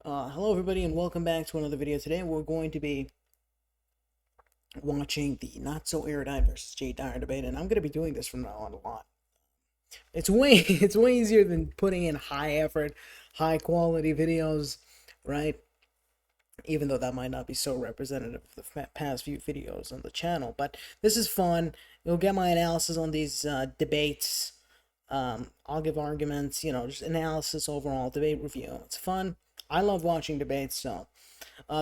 Hello everybody and welcome back to another video. Today we're going to be watching the not so erudite versus Dyer debate, and I'm going to be doing this from now on a lot. It's way easier than putting in high effort, high quality videos, right? Even though that might not be so representative of the past few videos on the channel, but this is fun. You'll get my analysis on these debates. I'll give arguments, just analysis, overall debate review. It's fun. I love watching debates, so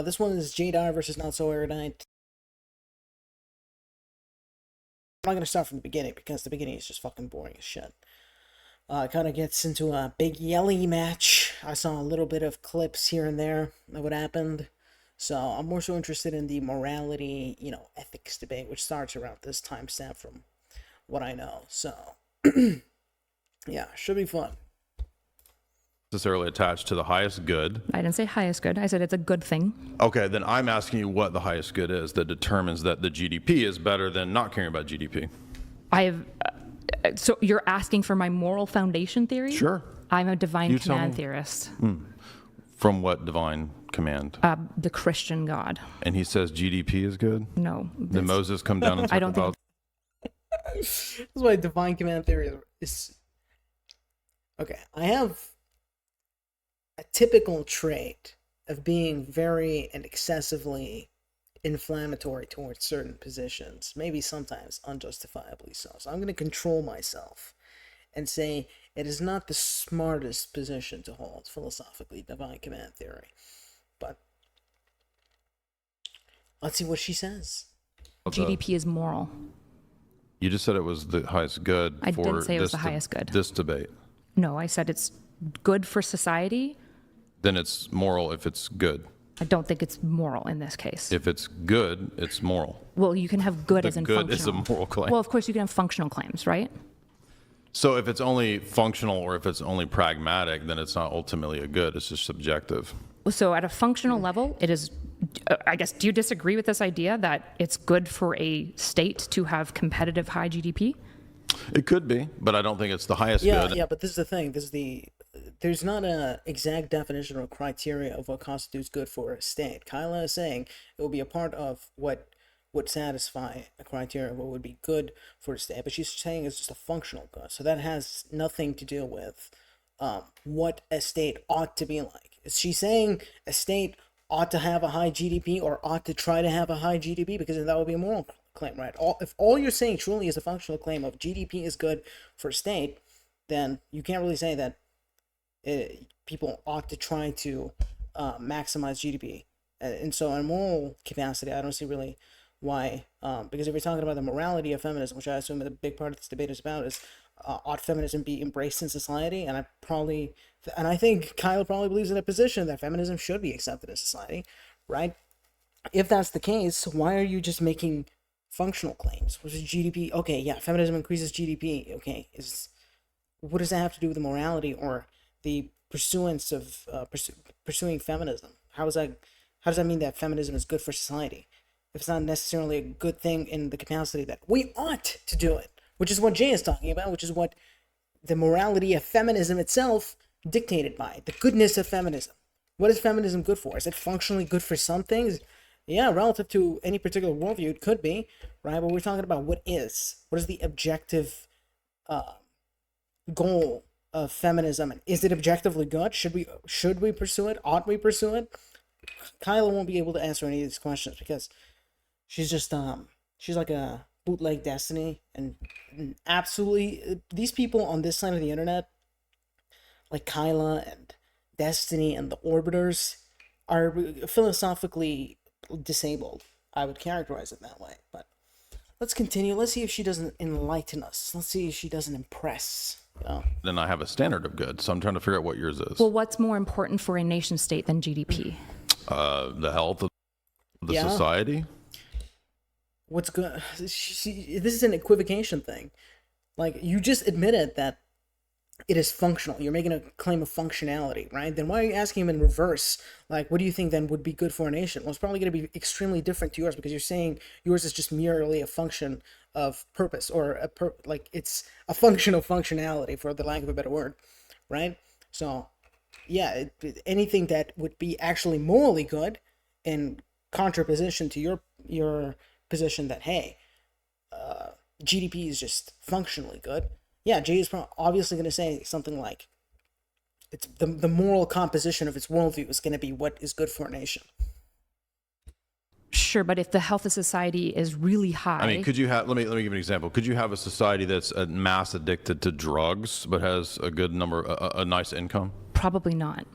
this one is Dyer versus Not So Erudite. I'm not going to start from the beginning because the beginning is just fucking boring as shit. It kind of gets into a big yelly match. I saw a little bit of clips here and there of what happened. So I'm more so interested in the morality, ethics debate, which starts around this timestamp from what I know. So, yeah, should be fun. Necessarily attached to the highest good. I didn't say highest good. I said it's a good thing. Okay, then I'm asking you what the highest good is that determines that the GDP is better than not caring about GDP. So you're asking for my moral foundation theory? Sure. I'm a divine command theorist. From what divine command? The Christian God. And he says GDP is good? No. Did Moses come down and talk about... That's why divine command theory is... Okay, I have a typical trait of being very and excessively inflammatory towards certain positions, maybe sometimes unjustifiably so. So I'm going to control myself and say it is not the smartest position to hold philosophically, divine command theory. But let's see what she says. GDP is moral. You just said it was the highest good I for didn't say it was the highest good. This debate. No, I said it's good for society. Then it's moral if it's good. I don't think it's moral in this case. If it's good, it's moral. Well, you can have good as in good functional. is a moral claim. Well, of course you can have functional claims, right? So if it's only functional or if it's only pragmatic, then it's not ultimately a good. It's just subjective. So at a functional level, it is, I guess, do you disagree with this idea that it's good for a state to have competitive high GDP? It could be, but I don't think it's the highest good. Yeah, but this is the thing. There's not an exact definition or criteria of what constitutes good for a state. Kyla is saying it will be a part of what would satisfy a criteria of what would be good for a state, but she's saying it's just a functional good. So that has nothing to do with what a state ought to be like. Is she saying a state ought to have a high GDP or ought to try to have a high GDP? Because that would be a moral claim, right? If all you're saying truly is a functional claim of GDP is good for a state, then you can't really say that people ought to try to maximize GDP. And so in moral capacity, I don't see really why, because if we're talking about the morality of feminism, which I assume that a big part of this debate is about, is ought feminism be embraced in society? And I think Kyle probably believes in a position that feminism should be accepted in society, right? If that's the case, why are you just making functional claims? Which is GDP? Okay, yeah, feminism increases GDP. Okay, what does that have to do with the morality or the pursuance of pursuing feminism? How does that mean that feminism is good for society if it's not necessarily a good thing in the capacity that we ought to do it, which is what Jay is talking about, which is what the morality of feminism itself dictated by, the goodness of feminism. What is feminism good for? Is it functionally good for some things? Yeah, relative to any particular worldview, it could be, right? But we're talking about what is the objective goal of feminism, and is it objectively good? Should we pursue it? Ought we pursue it? Kyla won't be able to answer any of these questions because she's just she's like a bootleg Destiny, and absolutely these people on this side of the internet, like Kyla and Destiny and the Orbiters, are philosophically disabled. I would characterize it that way, but let's continue. Let's see if she doesn't enlighten us. Let's see if she doesn't impress. Then I have a standard of good, so I'm trying to figure out what yours is. Well, what's more important for a nation state than GDP? The health of the society. What's good? This is an equivocation thing. Like, you just admitted that it is functional. You're making a claim of functionality, right? Then why are you asking him in reverse? Like, what do you think then would be good for a nation? Well, it's probably going to be extremely different to yours because you're saying yours is just merely a function of purpose, or it's a function of functionality, for the lack of a better word, right? So yeah, anything that would be actually morally good in contraposition to your position that, hey, GDP is just functionally good. Yeah, Jay is obviously going to say something like, it's the moral composition of its worldview is going to be what is good for a nation. Sure, but if the health of society is really high, I mean, could you have? Let me give you an example. Could you have a society that's a mass addicted to drugs but has a good number, a nice income? probably not.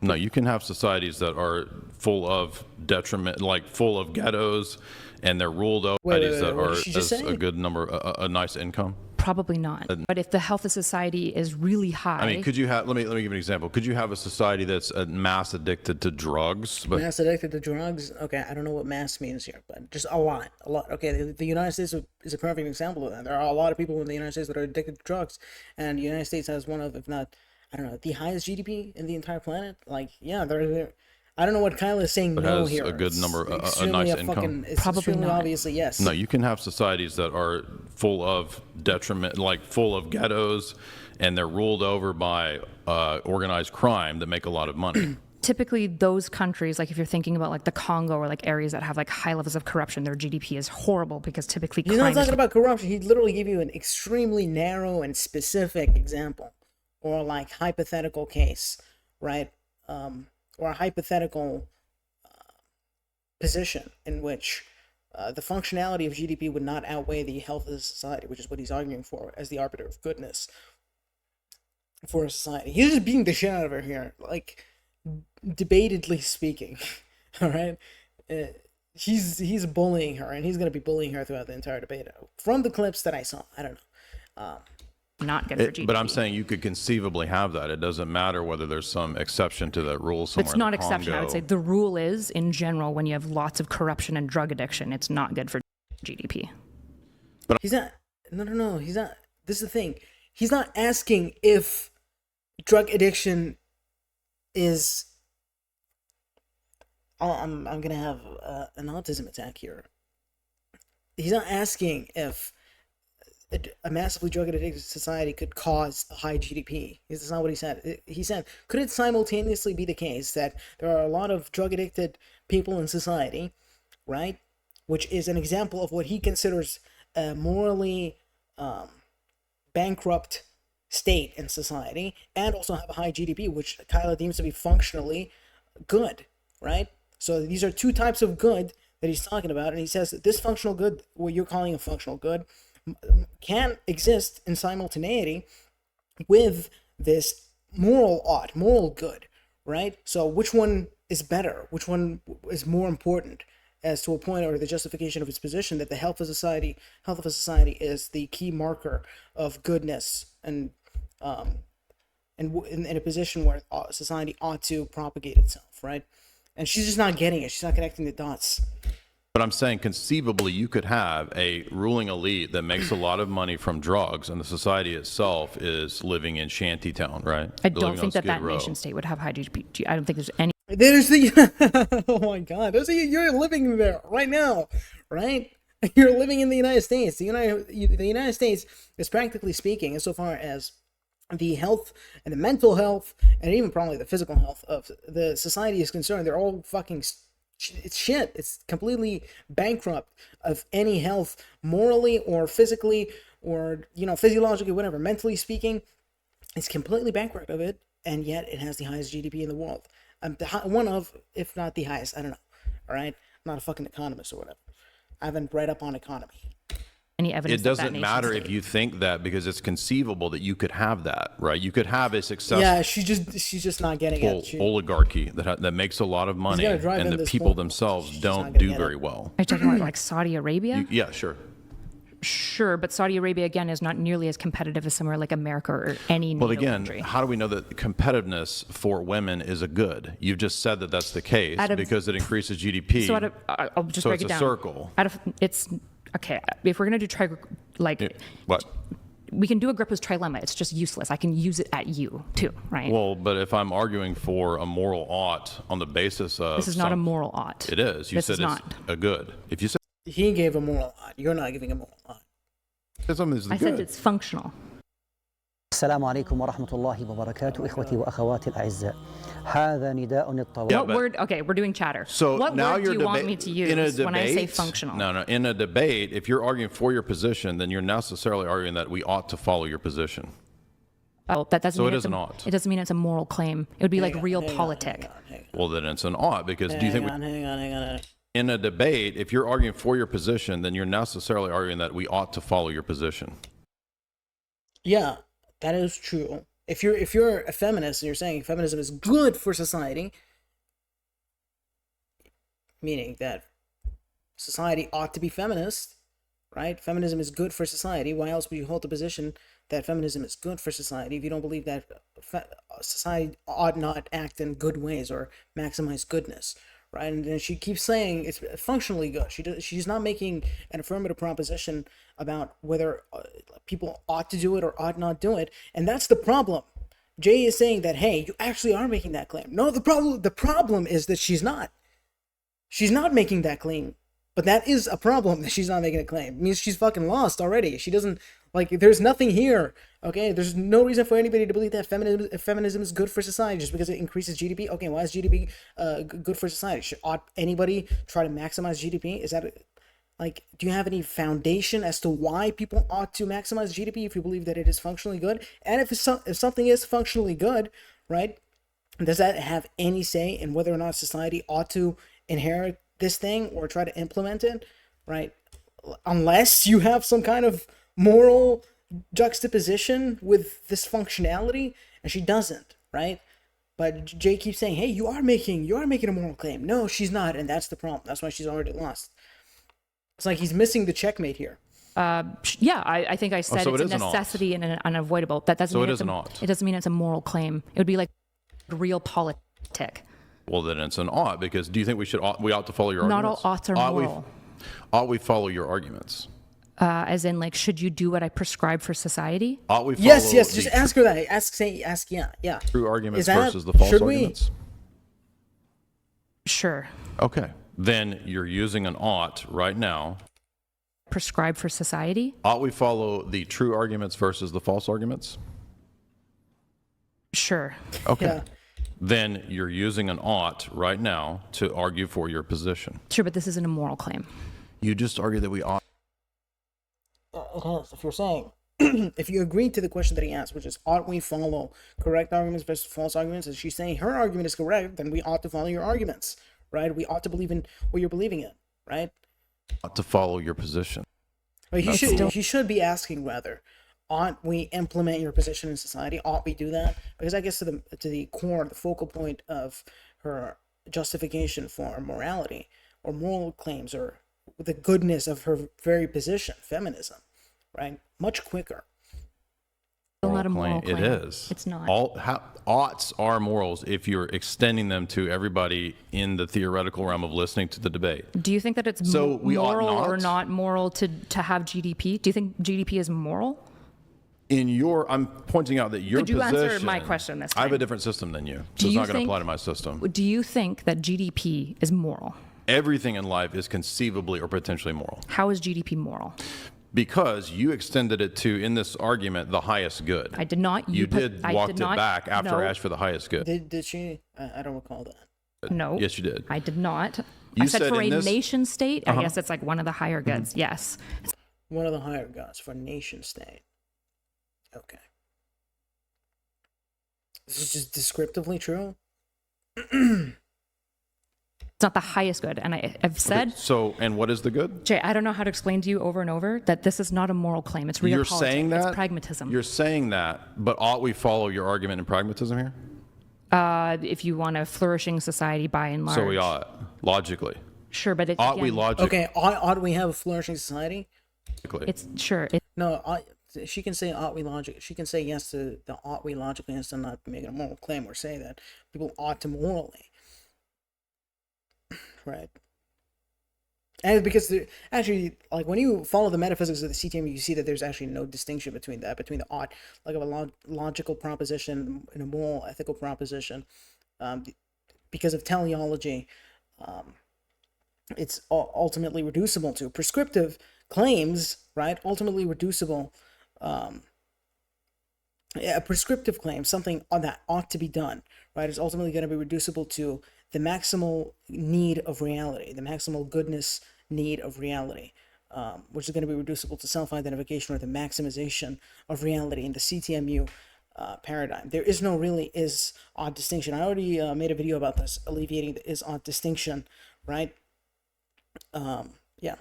No, you can have societies that are full of detriment, like full of ghettos, and they're ruled over societies that what are did she just as say? a good number, a nice income. Probably not. But if the health of society is really high, I mean, could you have? Let me give you an example. Could you have a society that's a mass addicted to drugs, but Mass addicted to drugs. Okay, I don't know what mass means here, but just a lot. Okay, the United States is a perfect example of that. There are a lot of people in the United States that are addicted to drugs, and the United States has one of, if not, I don't know, the highest GDP in the entire planet. Like, yeah, they're I don't know what Kyla is saying. No, has here a good It's number, a extremely nice income? It's Probably extremely not. obviously yes. no, you can have societies that are full of detriment, like full of ghettos, and they're ruled over by organized crime that make a lot of money. typically those countries, like if you're thinking about like the Congo or like areas that have like high levels of corruption, their GDP is horrible because typically He's not crime is talking about corruption. He literally gave you an extremely narrow and specific example, or like hypothetical case, right? Or a hypothetical position in which the functionality of GDP would not outweigh the health of the society, which is what he's arguing for as the arbiter of goodness for a society. He's just beating the shit out of her here, like debatedly speaking. All right, he's bullying her, and he's gonna be bullying her throughout the entire debate. From the clips that I saw, I don't know. not good for GDP. But I'm saying you could conceivably have that. It doesn't matter whether there's some exception to that rule somewhere. It's not in the exception. I would Congo. say the rule is, in general, when you have lots of corruption and drug addiction, it's not good for GDP. He's not. No. He's not. This is the thing. He's not asking if drug addiction is. I'm gonna have an autism attack here. He's not asking if a massively drug addicted society could cause a high GDP. This is not what he said. He said, could it simultaneously be the case that there are a lot of drug addicted people in society, right? Which is an example of what he considers a morally bankrupt state in society, and also have a high GDP, which Kyla deems to be functionally good, right? So these are two types of good that he's talking about, and he says that this functional good, what you're calling a functional good, can exist in simultaneity with this moral good, right? So which one is better? Which one is more important as to a point, or the justification of its position that the health of a society is the key marker of goodness, and in a position where society ought to propagate itself, right? And she's just not getting it. She's not connecting the dots. But I'm saying conceivably you could have a ruling elite that makes a lot of money from drugs, and the society itself is living in shantytown, right? I They're don't living on think that Skid Row. nation state would have high GDP. I don't think there's any. There's the oh my god, you're living there right now, right? You're living in the United States. The United States is, practically speaking, insofar as the health and the mental health and even probably the physical health of the society is concerned, they're all fucking it's shit. It's completely bankrupt of any health, morally or physically, or physiologically, whatever, mentally speaking. It's completely bankrupt of it, and yet it has the highest GDP in the world. One of, if not the highest. I don't know. All right, I'm not a fucking economist or whatever. I haven't read up on economy. Any evidence It that doesn't nation matter state. if you think that, because it's conceivable that you could have that, right? You could have a successful Yeah, she's just not getting it. oligarchy that makes a lot of money, gonna drive in and the this people point. themselves She's not don't gonna do get very it. well. Are you talking about like Saudi Arabia? Yeah, sure. Sure, but Saudi Arabia again is not nearly as competitive as somewhere like America or any Well, NATO again, country. how do we know that competitiveness for women is a good? You've just said that that's the case Out of- because it increases GDP. So I'll just So break it's it a down. circle. It's okay. If we're gonna do What? we can do Agrippa's trilemma. It's just useless. I can use it at you too, right? Well, but if I'm arguing for a moral ought on the basis of this is not a moral ought. It is. You This said is it's not. a good. If you said He gave a moral ought. You're not giving a moral ought. something is I good. said it's functional. السلام عليكم ورحمة الله وبركاته إخوتي وأخواتي الأعزاء هذا نداء الطوارئ. Yeah, What but- word? Okay, we're doing chatter. So what now word do you're you want me to use in a debate, when I say functional? No, in a debate, if you're arguing for your position, then you're necessarily arguing that we ought to follow your position. Oh, that doesn't So mean it it's is an a, ought. it doesn't mean it's a moral claim. It would be like realpolitik. Well, then it's an ought, because do you think Hang on. in a debate, if you're arguing for your position, then you're necessarily arguing that we ought to follow your position. Yeah, that is true. If you're a feminist and you're saying feminism is good for society, meaning that society ought to be feminist, right? Feminism is good for society. Why else would you hold the position that feminism is good for society if you don't believe that society ought not act in good ways or maximize goodness, right? And then she keeps saying it's functionally good. She's not making an affirmative proposition about whether people ought to do it or ought not do it, and that's the problem. Jay is saying that, hey, you actually are making that claim. No, the problem is that she's not. She's not making that claim. But that is a problem that she's not making a claim. It means she's fucking lost already. She doesn't, like, there's nothing here, okay? There's no reason for anybody to believe that feminism is good for society just because it increases GDP. Okay, why is GDP good for society? Ought anybody try to maximize GDP? Is that, like, do you have any foundation as to why people ought to maximize GDP if you believe that it is functionally good? And if something is functionally good, right, does that have any say in whether or not society ought to inherit this thing or try to implement it, right? Unless you have some kind of moral juxtaposition with this functionality, and she doesn't, right? But Jay keeps saying, hey, you are making a moral claim. No, she's not, and that's the problem. That's why she's already lost. It's like he's missing the checkmate here. Yeah, I think I said so it's it a is an unacceptable and an unavoidable. That doesn't So mean it it's is an ought. It doesn't mean it's a moral claim. It would be like realpolitik. Well, then it's an ought, because do you think we ought to follow your Not all arguments? oughts are moral. Ought we follow your arguments? As in, like, should you do what I prescribe for society? Ought we follow Yes, the just ask her that. Ask, yeah. true arguments Is that- versus the false should we? arguments? Sure. Okay. Then you're using an ought right now. Prescribe for society? Ought we follow the true arguments versus the false arguments? Sure. Okay. Yeah. Then you're using an ought right now to argue for your position. Sure, but this isn't a moral claim. You just argue that we ought. It has. If you're saying, if you agree to the question that he asked, which is, ought we follow correct arguments versus false arguments, and she's saying her argument is correct, then we ought to follow your arguments, right? We ought to believe in what you're believing in, right? To follow your position. But he should be asking rather, ought we implement your position in society? Ought we do that? Because I guess to the core, the focal point of her justification for morality or moral claims or the goodness of her very position, feminism, right? Much quicker. Still not a moral claim. It is. It's not. Oughts are morals if you're extending them to everybody in the theoretical realm of listening to the debate. Do you think that it's So we ought moral or not? not moral to have GDP? Do you think GDP is moral? I'm pointing out that your Could you position. answer my question this I have a time? different system than you, Do so it's you not going to think- apply to my system. Do you think that GDP is moral? Everything in life is conceivably or potentially moral, How is GDP moral? because you extended it to, in this argument, the highest good. I did not. You did walked it back after no, Ash for the highest good. Did she? I don't recall that. No. Yes, you did. I did not. You I said said for in a this- nation state, I guess it's like one of the higher goods. Yes. One of the higher gods for nation state. Okay. This is just descriptively true. It's not the highest good. And I've said, So, and what is the good? Jay, I don't know how to explain to you over and over that this is not a moral claim. It's real You're saying that? It's pragmatism. You're saying that, but ought we follow your argument in pragmatism here? If you want a flourishing society by and large. So we ought, logically. Sure, but it's Ought we again, logically? Okay, ought we have a flourishing society? It's sure. It, No, she can say ought we logic. She can say yes to the ought we logically and still not be making a moral claim or say that people ought to morally. Right. And because actually, like when you follow the metaphysics of the CTM, you see that there's actually no distinction between that, between the ought, like of a logical proposition and a moral, ethical proposition. Because of teleology, it's ultimately reducible to prescriptive claims, right? Ultimately reducible a prescriptive claim, something that ought to be done, right, is ultimately going to be reducible to the maximal need of reality, the maximal goodness need of reality, which is going to be reducible to self-identification or the maximization of reality in the CTMU paradigm. There is no really is-odd distinction. I already made a video about this, alleviating the is-odd distinction, right? Yeah.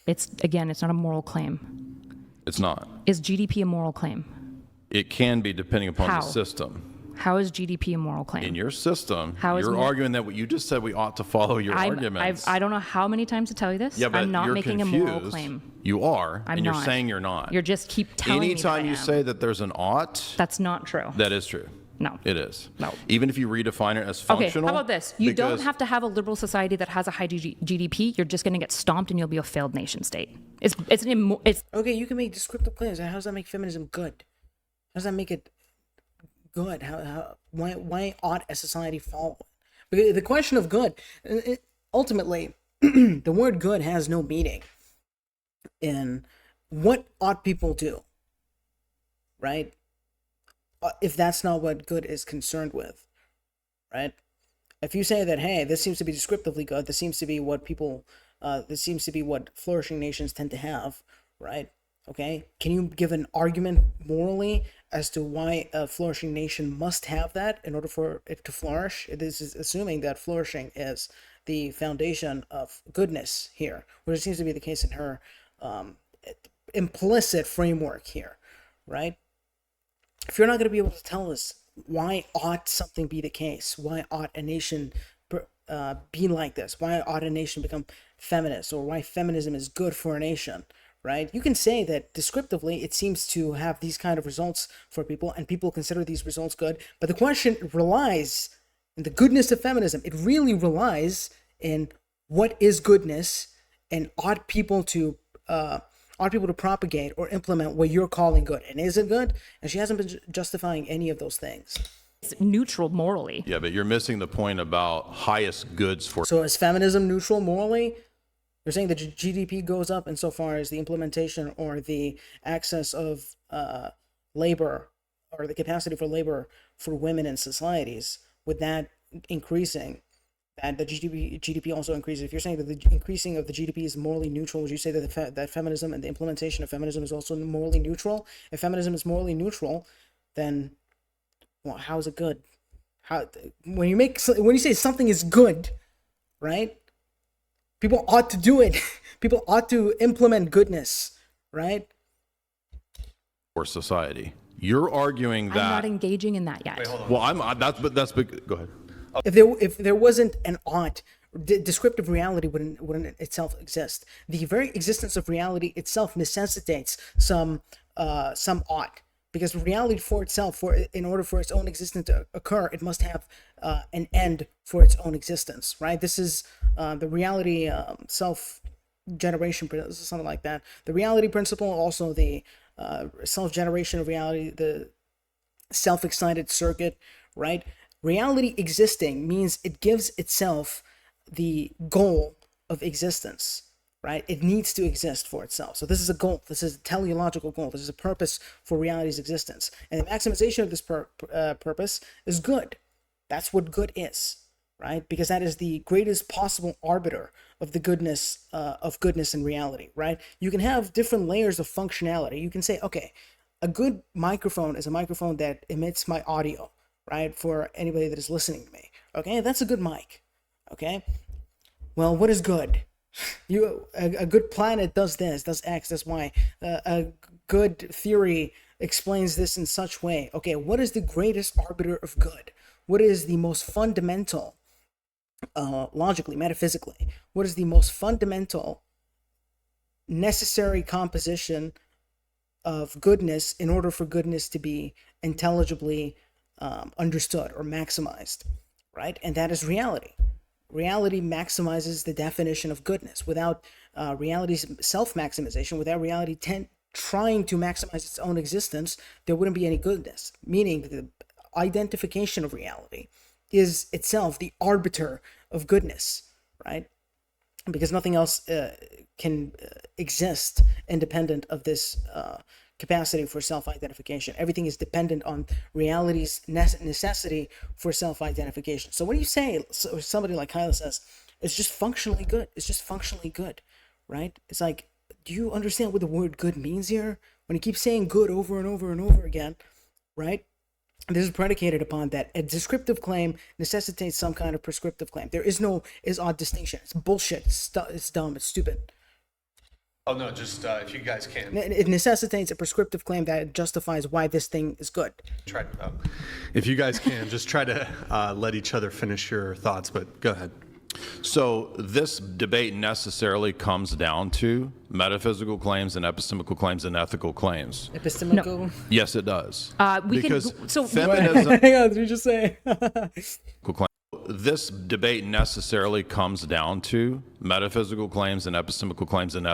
It's not a moral claim. It's not. Is GDP a moral claim? It can be depending upon How? the system. How is GDP a moral claim? In your system, How is you're more- arguing that what you just said we ought to follow your arguments. I don't know how many times to tell you this. Yeah, but I'm not you're making confused. a moral claim. You are, I'm and you're not. saying you're not. You're just keep telling me that I Anytime you am. say that there's an ought, That's not true. that is true. No. It is. No. Even if you redefine it as Okay, functional. how about this? You don't because- have to have a liberal society that has a high GDP. You're just going to get stomped and you'll be a failed nation state. It's Okay, you can make descriptive claims. How does that make feminism good? How does that make it good? Why ought a society follow it? Because the question of good, ultimately, the word good has no meaning in what ought people do, right? If that's not what good is concerned with, right? If you say that, hey, this seems to be descriptively good, this seems to be what people, this seems to be what flourishing nations tend to have, right? Okay, can you give an argument morally as to why a flourishing nation must have that in order for it to flourish? This is assuming that flourishing is the foundation of goodness here, which seems to be the case in her implicit framework here, right? If you're not going to be able to tell us why ought something be the case, why ought a nation be like this, why ought a nation become feminist, or why feminism is good for a nation, right? You can say that descriptively it seems to have these kind of results for people, and people consider these results good, but the question relies in the goodness of feminism. It really relies in what is goodness, and ought people to propagate or implement what you're calling good. And is it good? And she hasn't been justifying any of those things. It's neutral morally. Yeah, but you're missing the point about highest goods for. So is feminism neutral morally? You're saying that GDP goes up insofar as the implementation or the access of labor, or the capacity for labor for women in societies, with that increasing, that the GDP also increases. If you're saying that the increasing of the GDP is morally neutral, would you say that that feminism and the implementation of feminism is also morally neutral? If feminism is morally neutral, then well, how is it good? When you say something is good, right? People ought to do it. People ought to implement goodness, right? For society. You're arguing that. I'm not engaging in that yet. Well, that's big. Go ahead. If there wasn't an ought, descriptive reality wouldn't itself exist. The very existence of reality itself necessitates some ought, because reality for itself, in order for its own existence to occur, it must have an end for its own existence, right? This is the reality self-generation principle, something like that. The reality principle, also the self-generation of reality, the self-excited circuit, right? Reality existing means it gives itself the goal of existence, right? It needs to exist for itself. So this is a goal. This is a teleological goal. This is a purpose for reality's existence. And the maximization of this purpose is good. That's what good is, right? Because that is the greatest possible arbiter of the goodness in reality, right? You can have different layers of functionality. You can say, okay, a good microphone is a microphone that emits my audio, right? For anybody that is listening to me, okay? That's a good mic, okay? Well, what is good? A good planet does this, does X, does Y. A good theory explains this in such way. Okay, what is the greatest arbiter of good? What is the most fundamental, logically, metaphysically, what is the most fundamental necessary composition of goodness in order for goodness to be intelligibly understood or maximized, right? And that is reality. Reality maximizes the definition of goodness. Without reality's self-maximization, without reality trying to maximize its own existence, there wouldn't be any goodness. Meaning that the identification of reality is itself the arbiter of goodness, right? Because nothing else can exist independent of this capacity for self-identification. Everything is dependent on reality's necessity for self-identification. So when you say, somebody like Kyla says, it's just functionally good. It's just functionally good, right? It's like, do you understand what the word good means here? When you keep saying good over and over and over again, right? This is predicated upon that a descriptive claim necessitates some kind of prescriptive claim. There is no is-odd distinction. It's bullshit. It's dumb. It's stupid. Oh no, just if you guys can It necessitates a prescriptive claim that justifies why this thing is good. try. If you guys can just try to let each other finish your thoughts, but go ahead. So this debate necessarily comes down to metaphysical claims and epistemical claims and ethical claims. Epistemical. Yes, it does. Because feminism. Hang on, did you just say? This debate necessarily comes down to metaphysical claims and epistemical claims and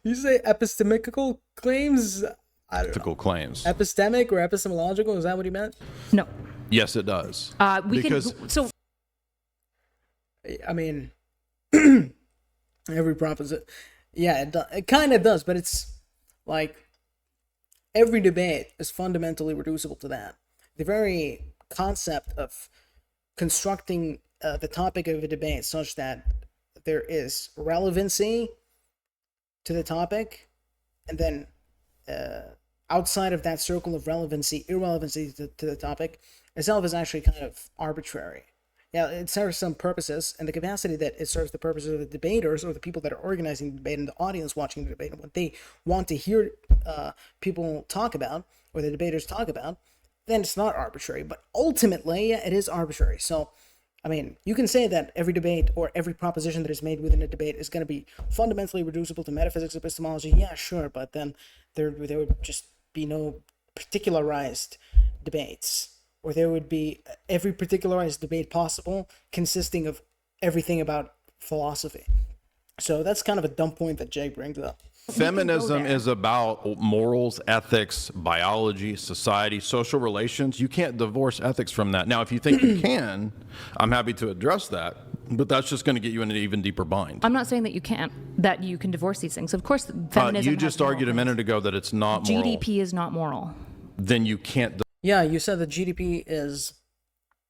You say epistemical claims? I don't know. ethical claims. Epistemic or epistemological? Is that what he meant? no. Yes, it does. Because I mean, every proposition. Yeah, it kind of does, but it's like every debate is fundamentally reducible to that. The very concept of constructing the topic of a debate such that there is relevancy to the topic, and then outside of that circle of relevancy, irrelevancy to the topic itself is actually kind of arbitrary. Yeah, it serves some purposes, and the capacity that it serves the purposes of the debaters or the people that are organizing the debate and the audience watching the debate and what they want to hear people talk about or the debaters talk about, then it's not arbitrary. But ultimately, yeah, it is arbitrary. So, I mean, you can say that every debate or every proposition that is made within a debate is going to be fundamentally reducible to metaphysics, epistemology. Yeah, sure, but then there would just be no particularized debates. Or there would be every particularized debate possible consisting of everything about philosophy. So that's kind of a dumb point that Jay brings up. Feminism is about morals, ethics, biology, society, social relations. You can't divorce ethics from that. Now, if you think you can, I'm happy to address that, but that's just going to get you in an even deeper bind. I'm not saying that you can't, that you can divorce these things. Of course, feminism You just argued a minute ago that it's not moral. GDP is not moral. Then you can't. Yeah, you said that GDP is...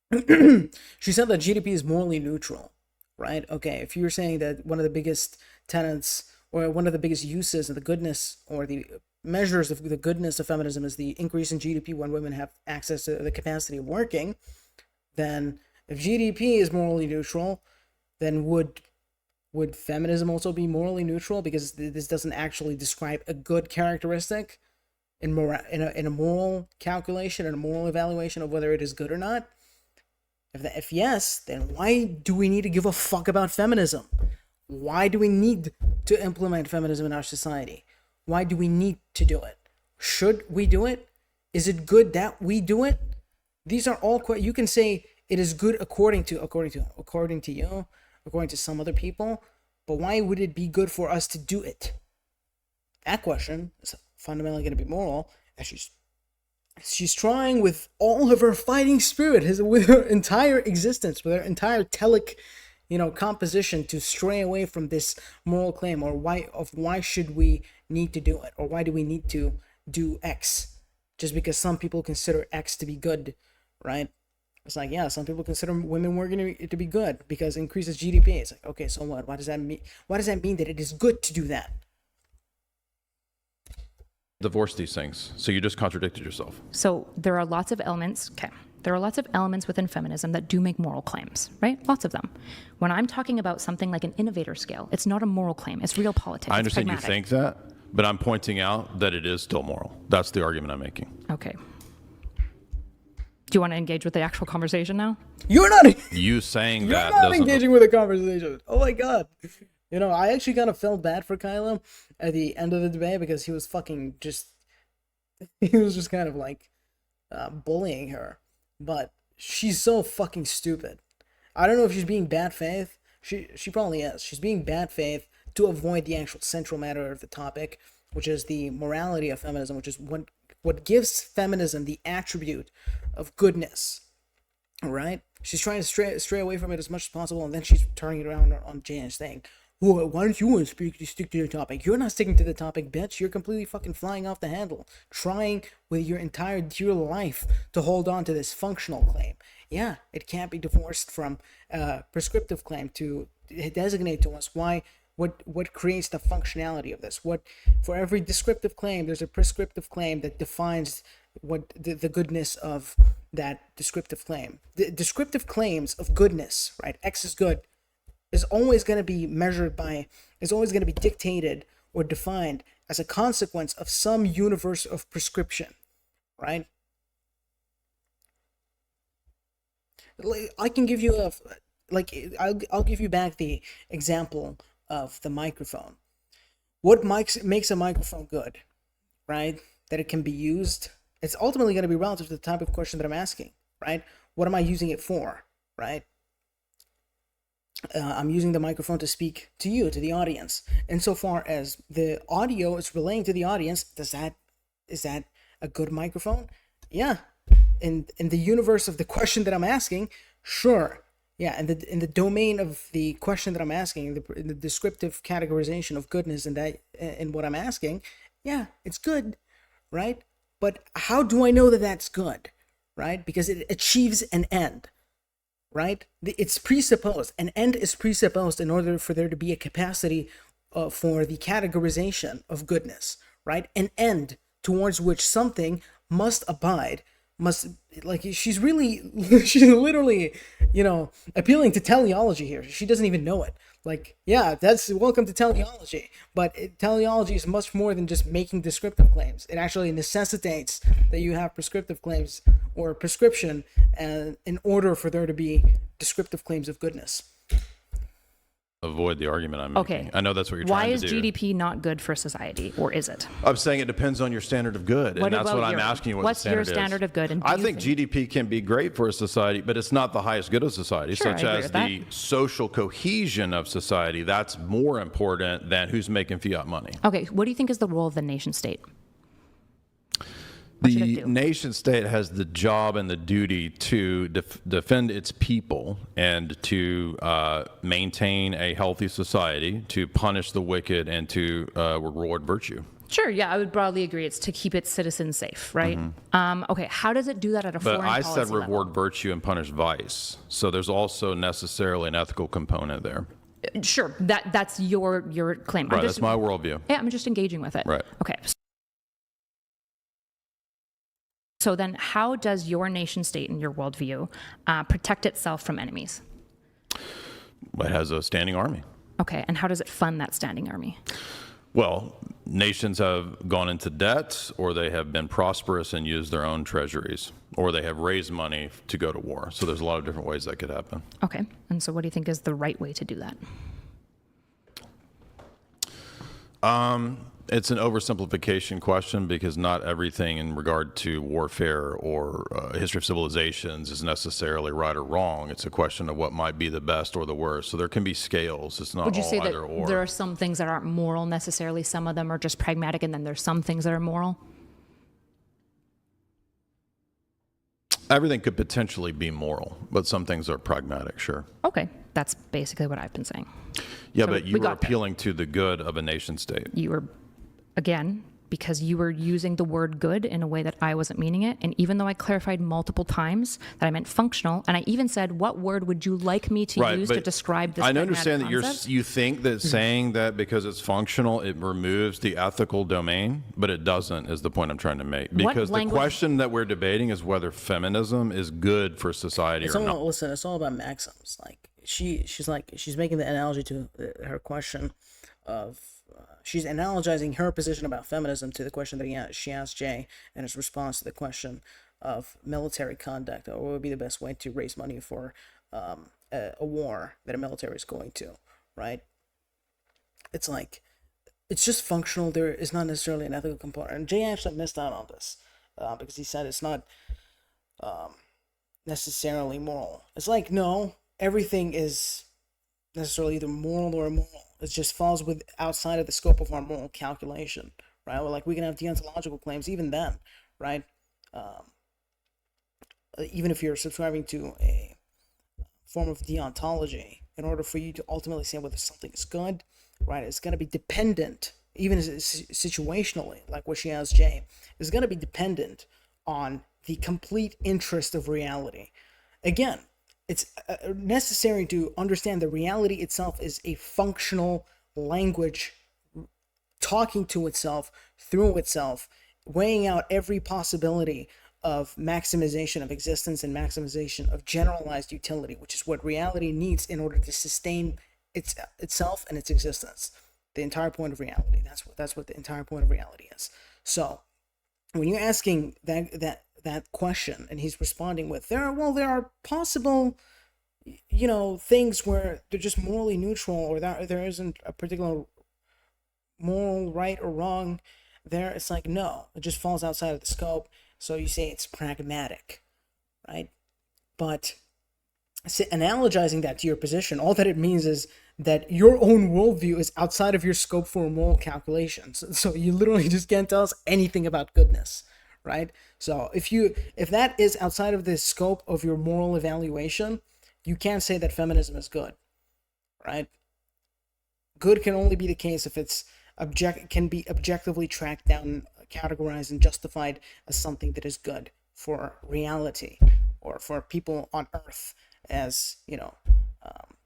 She said that GDP is morally neutral, right? Okay, if you're saying that one of the biggest tenets or one of the biggest uses of the goodness or the measures of the goodness of feminism is the increase in GDP when women have access to the capacity of working, then if GDP is morally neutral, then would feminism also be morally neutral? Because this doesn't actually describe a good characteristic in a moral calculation and a moral evaluation of whether it is good or not. If yes, then why do we need to give a fuck about feminism? Why do we need to implement feminism in our society? Why do we need to do it? Should we do it? Is it good that we do it? These are all you can say it is good according to you, according to some other people, but why would it be good for us to do it? That question is fundamentally going to be moral, and she's trying with all of her fighting spirit, with her entire existence, with her entire telic, composition to stray away from this moral claim, or why should we need to do it, or why do we need to do X, just because some people consider X to be good, right? It's like, yeah, some people consider women working to be good because it increases GDP. It's like, okay, so what? Why does that mean? Why does that mean that it is good to do that? Divorce these things. So you just contradicted yourself. So there are lots of elements. Okay. There are lots of elements within feminism that do make moral claims, right? Lots of them. When I'm talking about something like an innovator scale, it's not a moral claim. It's real politics. I understand you it's think that, but I'm pointing out that it is still moral. That's the argument I'm making. Okay. Do you want to engage with the actual conversation now? You're not. You saying You're that not doesn't. engaging with the conversation. Oh my god. I actually kind of felt bad for Kylo at the end of the debate because he was fucking just... He was just kind of like bullying her. But she's so fucking stupid. I don't know if she's being bad faith. She probably is. She's being bad faith to avoid the actual central matter of the topic, which is the morality of feminism, which is what gives feminism the attribute of goodness. All right? She's trying to stray away from it as much as possible, and then she's turning it around on Jan's thing. well, why don't you stick to the topic? You're not sticking to the topic, bitch. You're completely fucking flying off the handle, trying with your entire dear life to hold on to this functional claim. Yeah, it can't be divorced from prescriptive claim to designate to us why what creates the functionality of this. What for every descriptive claim, there's a prescriptive claim that defines what the goodness of that descriptive claim. The descriptive claims of goodness, right? X is good, is always going to be is always going to be dictated or defined as a consequence of some universe of prescription, right? I can give you I'll give you back the example of the microphone. What makes a microphone good, right? That it can be used. It's ultimately going to be relative to the type of question that I'm asking, right? What am I using it for, right? I'm using the microphone to speak to you, to the audience. Insofar as the audio is relaying to the audience, is that a good microphone? Yeah. In the universe of the question that I'm asking, sure. Yeah, in the domain of the question that I'm asking, in the descriptive categorization of goodness in what I'm asking, yeah, it's good, right? But how do I know that that's good, right? Because it achieves an end, right? It's presupposed. An end is presupposed in order for there to be a capacity for the categorization of goodness, right? An end towards which something must abide, she's literally, appealing to teleology here. She doesn't even know it. Yeah, that's welcome to teleology, but teleology is much more than just making descriptive claims. It actually necessitates that you have prescriptive claims or prescription in order for there to be descriptive claims of goodness. Avoid the argument I'm making. Okay. I know that's what you're Why trying is to do. GDP not good for society, or is it? I'm saying it depends on your standard of good, and that's what I'm asking you. What What's the standard your standard is. of good? And I think GDP can be great for a society, but it's not the highest good of society, Sure, such I agree as with the that. social cohesion of society. That's more important than who's making fiat money. Okay, what do you think is the role of the nation state? What should it The do? nation state has the job and the duty to defend its people and to maintain a healthy society, to punish the wicked, and to reward virtue. Sure, yeah, I would broadly agree. It's to keep its citizens safe, right? Okay, how does it do that at a But foreign I policy said reward level? virtue and punish vice. So there's also necessarily an ethical component there. Sure, that's your claim. Right, that's my worldview. Yeah, I'm just engaging with it. Right. Okay. So then how does your nation state and your worldview protect itself from enemies? It has a standing army. Okay, and how does it fund that standing army? Well, nations have gone into debt, or they have been prosperous and used their own treasuries, or they have raised money to go to war. So there's a lot of different ways that could happen. Okay, and so what do you think is the right way to do that? It's an oversimplification question because not everything in regard to warfare or history of civilizations is necessarily right or wrong. It's a question of what might be the best or the worst. So there can be scales. It's not Would you all say that either or. there are some things that aren't moral necessarily, some of them are just pragmatic, and then there's some things that are moral? Everything could potentially be moral, but some things are pragmatic, sure. Okay, that's basically what I've been saying. Yeah, So but you we were got there. appealing to the good of a nation state. You were, again, because you were using the word good in a way that I wasn't meaning it. And even though I clarified multiple times that I meant functional, and I even said, what word would you like me to use to but describe this I pragmatic understand that concept? you think that saying that because it's functional, it removes the ethical domain, but it doesn't, is the point I'm trying to make. What Because the language- question that we're debating is whether feminism is good for society or not. Listen, it's all about maxims. She's making the analogy to her question of she's analogizing her position about feminism to the question that she asked Jay and his response to the question of military conduct, or what would be the best way to raise money for a war that a military is going to, right? It's just functional. There is not necessarily an ethical component. And Jay actually missed out on this because he said it's not necessarily moral. It's no, everything is necessarily either moral or immoral. It just falls outside of the scope of our moral calculation, right? Well, we can have deontological claims even then, right? Even if you're subscribing to a form of deontology in order for you to ultimately say whether something is good, right? It's going to be dependent, even situationally, like what she asks Jay, is going to be dependent on the complete interest of reality. Again, it's necessary to understand that reality itself is a functional language talking to itself, through itself, weighing out every possibility of maximization of existence and maximization of generalized utility, which is what reality needs in order to sustain itself and its existence. The entire point of reality. That's what the entire point of reality is. So when you're asking that question and he's responding with there are possible things where they're just morally neutral, or that there isn't a particular moral right or wrong there, it's like, no, it just falls outside of the scope. So you say it's pragmatic, right? But analogizing that to your position, all that it means is that your own worldview is outside of your scope for moral calculations. So you literally just can't tell us anything about goodness, right? So if that is outside of the scope of your moral evaluation, you can't say that feminism is good, right? Good can only be the case if it's can be objectively tracked down, categorized, and justified as something that is good for reality, or for people on Earth as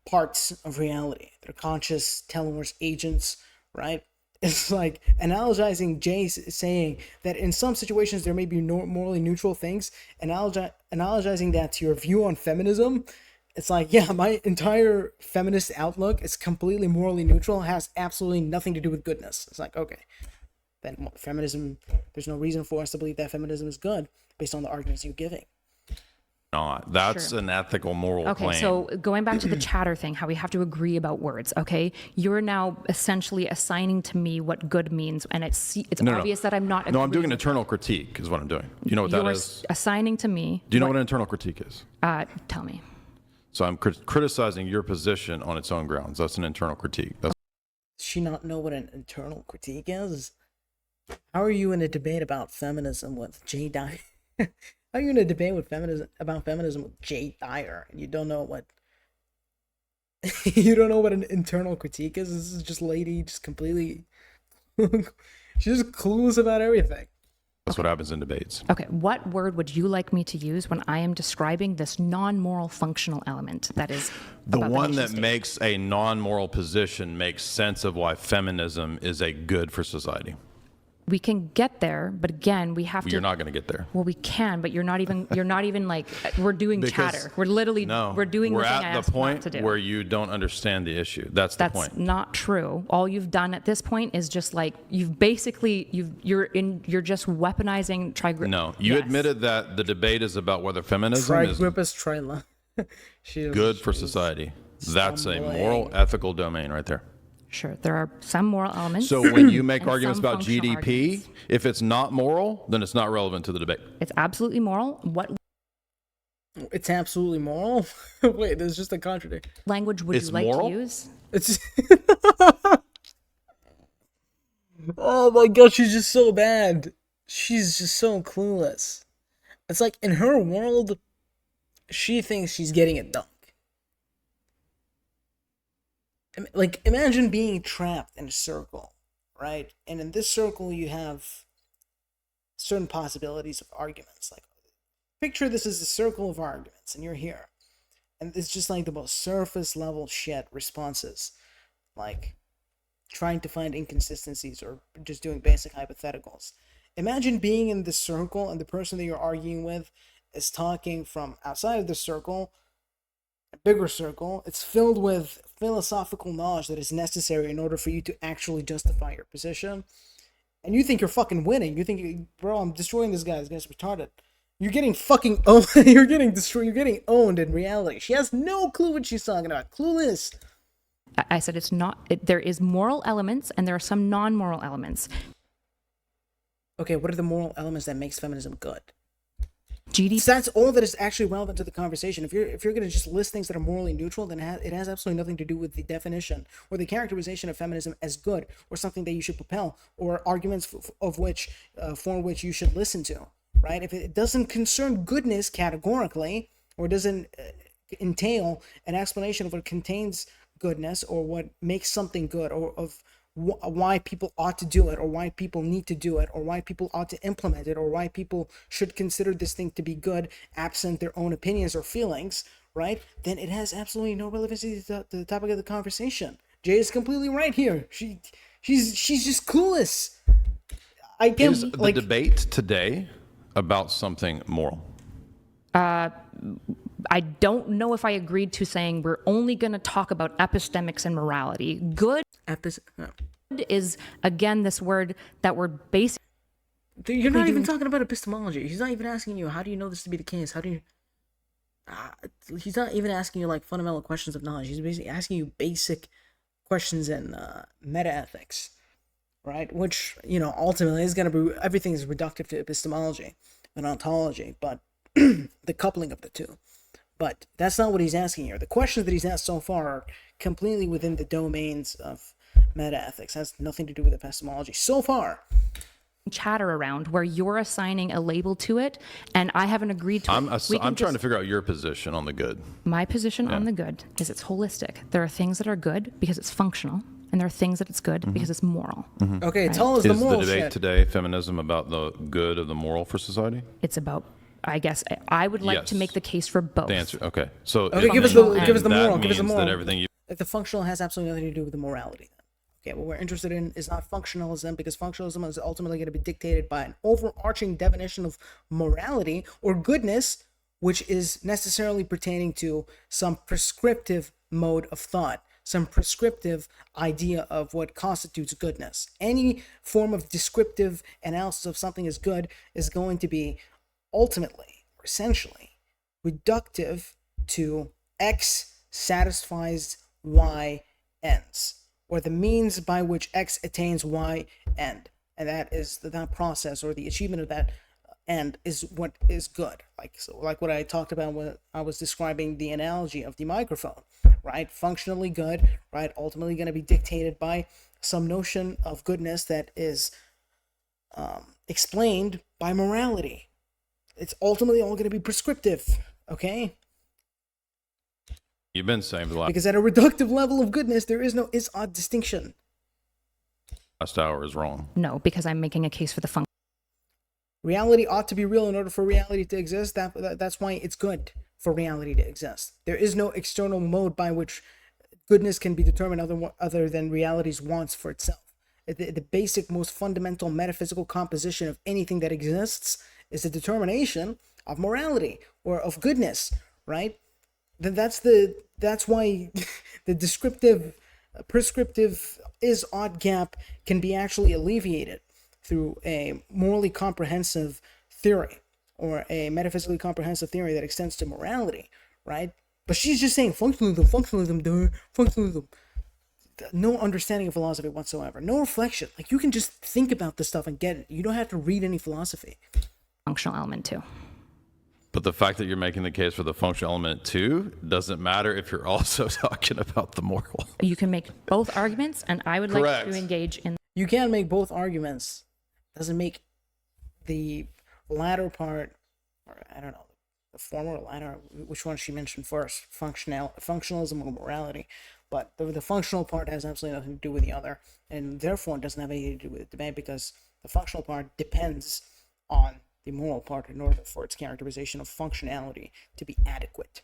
parts of reality. They're conscious telers, agents, right? It's like analogizing Jay saying that in some situations there may be morally neutral things, analogizing that to your view on feminism. It's like, yeah, my entire feminist outlook is completely morally neutral, has absolutely nothing to do with goodness. It's like, okay, then feminism, there's no reason for us to believe that feminism is good based on the arguments you're giving. That's Sure. an ethical, moral Okay, claim. so going back to the chatter thing, how we have to agree about words, okay? You're now essentially assigning to me what good means, and it's obvious that I'm not No, I'm doing agreeing an with internal critique is what I'm doing. You know what that You're is? assigning to me. Do you know what an internal critique is? Tell me. So I'm criticizing your position on its own grounds. That's an internal critique. That's Does she not know what an internal critique is? How are you in a debate about feminism with Jay Dyer? How are you in a debate about feminism with Jay Dyer, and you don't know what an internal critique is? This is just lady just completely she's just clueless about everything. what happens in debates. Okay, what word would you like me to use when I am describing this non-moral functional element that is The about one nation that state? makes a non-moral position makes sense of why feminism is a good for society. We can get there, but again, we have to. You're not going to get there. Well, we can, but you're not even like, we're doing Because- chatter. We're literally, we're doing the thing I at asked the not point to do. where you don't understand the issue. That's the That's point. not true. All you've done at this point is just like, you're just weaponizing No, you admitted that the debate is about whether feminism is Trigrippus trila. good for society. That's a stumbling. moral, ethical domain right there. Sure, there are some moral elements. So when you make and arguments some about functional GDP, arguments. if it's not moral, then it's not relevant to the debate. It's absolutely moral. What It's absolutely moral. Wait, there's just a contradiction. language would It's you like moral? to use? It's oh my god, she's just so bad. She's just so clueless. It's like in her world, she thinks she's getting it done. Like, imagine being trapped in a circle, right? And in this circle, you have certain possibilities of arguments. Like, picture this as a circle of arguments, and you're here. And it's just like the most surface level shit responses. Like, trying to find inconsistencies or just doing basic hypotheticals. Imagine being in this circle, and the person that you're arguing with is talking from outside of the circle, a bigger circle. It's filled with philosophical knowledge that is necessary in order for you to actually justify your position. And you think you're fucking winning. You think, bro, I'm destroying this guy. This guy's retarded. You're getting fucking owned. You're getting destroyed. You're getting owned in reality. She has no clue what she's talking about. Clueless. I said it's not. There is moral elements and there are some non-moral elements. Okay, what are the moral elements that makes feminism good? GDP. So that's all that is actually relevant to the conversation. If you're going to just list things that are morally neutral, then it has absolutely nothing to do with the definition or the characterization of feminism as good or something that you should propel or arguments for which you should listen to, right? If it doesn't concern goodness categorically or doesn't entail an explanation of what contains goodness, or what makes something good, or of why people ought to do it, or why people need to do it, or why people ought to implement it, or why people should consider this thing to be good absent their own opinions or feelings, right? Then it has absolutely no relevancy to the topic of the conversation. Jay is completely right here. She's just clueless. I can't Is the debate today about something moral? I don't know if I agreed to saying we're only going to talk about epistemics and morality. Good is, again, this word that we're basing. You're not even talking about epistemology. He's not even asking you, how do you know this to be the case? How do you... he's not even asking you, like, fundamental questions of knowledge. He's basically asking you basic questions in metaethics, right? Which, ultimately is going to be... Everything is reductive to epistemology and ontology, but the coupling of the two. But that's not what he's asking here. The questions that he's asked so far are completely within the domains of metaethics. It has nothing to do with epistemology so far. Chatter around where you're assigning a label to it, and I haven't agreed to it. I'm trying to figure out your position on the good. My position on the good is it's holistic. There are things that are good because it's functional, and there are things that it's good because it's moral. Okay, tell us the moral Is the debate shit. today feminism about the good of the moral for society? It's about, I guess, I would like to Yes. make the case for both. The answer, okay. So Okay, give us the moral. Give us the moral. That everything you Like, the functional has absolutely nothing to do with the morality. Okay, what we're interested in is not functionalism, because functionalism is ultimately going to be dictated by an overarching definition of morality or goodness, which is necessarily pertaining to some prescriptive mode of thought, some prescriptive idea of what constitutes goodness. Any form of descriptive analysis of something as good is going to be ultimately, or essentially, reductive to X satisfies Y ends, or the means by which X attains Y end. And that is that process, or the achievement of that end, is what is good. Like what I talked about when I was describing the analogy of the microphone, right? Functionally good, right? Ultimately going to be dictated by some notion of goodness that is explained by morality. It's ultimately all going to be prescriptive, okay? You've been saying for the Because at a reductive level of goodness, there is no is-odd distinction. last hour is wrong. No, because I'm making a case for the function. Reality ought to be real in order for reality to exist. That's why it's good for reality to exist. There is no external mode by which goodness can be determined other than reality's wants for itself. The basic, most fundamental metaphysical composition of anything that exists is the determination of morality or of goodness, right? Then that's why the descriptive, prescriptive is-odd gap can be actually alleviated through a morally comprehensive theory, or a metaphysically comprehensive theory that extends to morality, right? But she's just saying functionalism, functionalism. No understanding of philosophy whatsoever. No reflection. Like, you can just think about this stuff and get it. You don't have to read any philosophy. Functional element too. But the fact that you're making the case for the functional element too doesn't matter if you're also talking about the moral. You can make both arguments, and I would like Correct. to engage in. You can make both arguments. Doesn't make the latter part, or I don't know, the former or latter, which one she mentioned first, functionalism or morality. But the functional part has absolutely nothing to do with the other, and therefore it doesn't have anything to do with the debate, because the functional part depends on the moral part in order for its characterization of functionality to be adequate.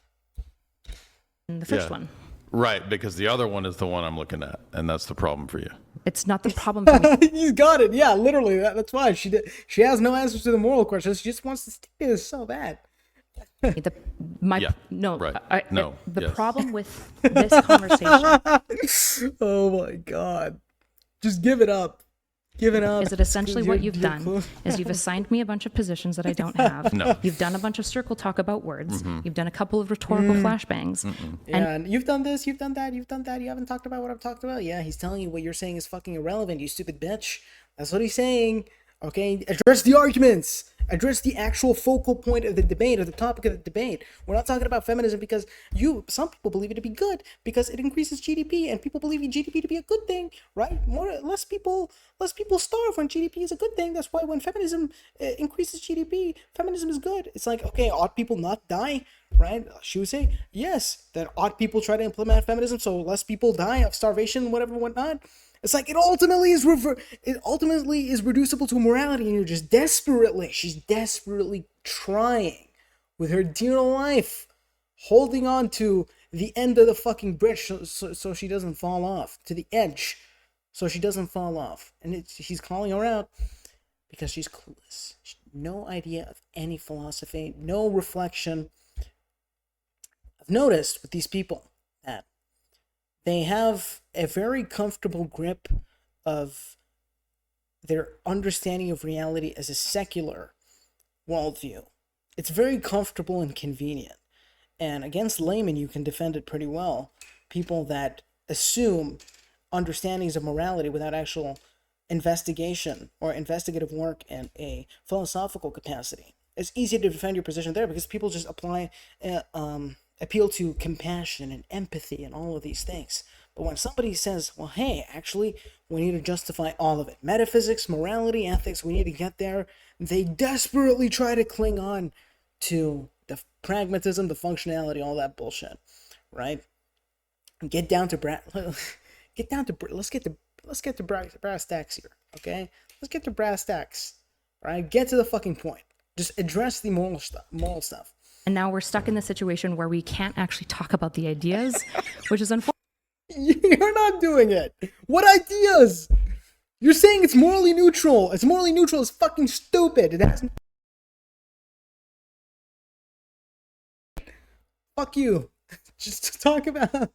The first Yeah. one. Right, because the other one is the one I'm looking at, and that's the problem for you. It's not the problem for me. You got it. Yeah, literally. That's why she has no answers to the moral questions. She just wants to stick to this so bad. The Yeah, right. No, The yes. problem with this conversation Oh my god. Just give it up. Give it up. is that essentially what you've You're done close. is you've assigned me a bunch of positions that I don't have. No. You've done a bunch of circle talk about words. You've done a couple of rhetorical flashbangs. Yeah, and you've done this, you've done that, you've done that. You haven't talked about what I've talked about. Yeah, he's telling you what you're saying is fucking irrelevant, you stupid bitch. That's what he's saying. Okay, address the arguments. Address the actual focal point of the debate, or the topic of the debate. We're not talking about feminism because some people believe it to be good because it increases GDP, and people believe GDP to be a good thing, right? Less people starve when GDP is a good thing. That's why when feminism increases GDP, feminism is good. It's like, okay, ought people not die, right? She would say yes, that ought people try to implement feminism so less people die of starvation, whatever, whatnot. It's like it ultimately is reducible to morality, and she's desperately trying with her dear life, holding on to the end of the fucking bridge so she doesn't fall off, to the edge, so she doesn't fall off. And he's calling her out because she's clueless. No idea of any philosophy, no reflection. I've noticed with these people that they have a very comfortable grip of their understanding of reality as a secular worldview. It's very comfortable and convenient. And against laymen, you can defend it pretty well. People that assume understandings of morality without actual investigation or investigative work in a philosophical capacity. It's easy to defend your position there because people just appeal to compassion and empathy and all of these things. But when somebody says, well, hey, actually, we need to justify all of it, metaphysics, morality, ethics, we need to get there, they desperately try to cling on to the pragmatism, the functionality, all that bullshit, right? Let's get to brass tacks here, okay? Let's get to brass tacks, right? Get to the fucking point. Just address the moral stuff. And now we're stuck in the situation where we can't actually talk about the ideas, which is unfortunate. You're not doing it. What ideas? You're saying it's morally neutral. It's morally neutral. It's fucking stupid. It has... Fuck you. Just to talk about...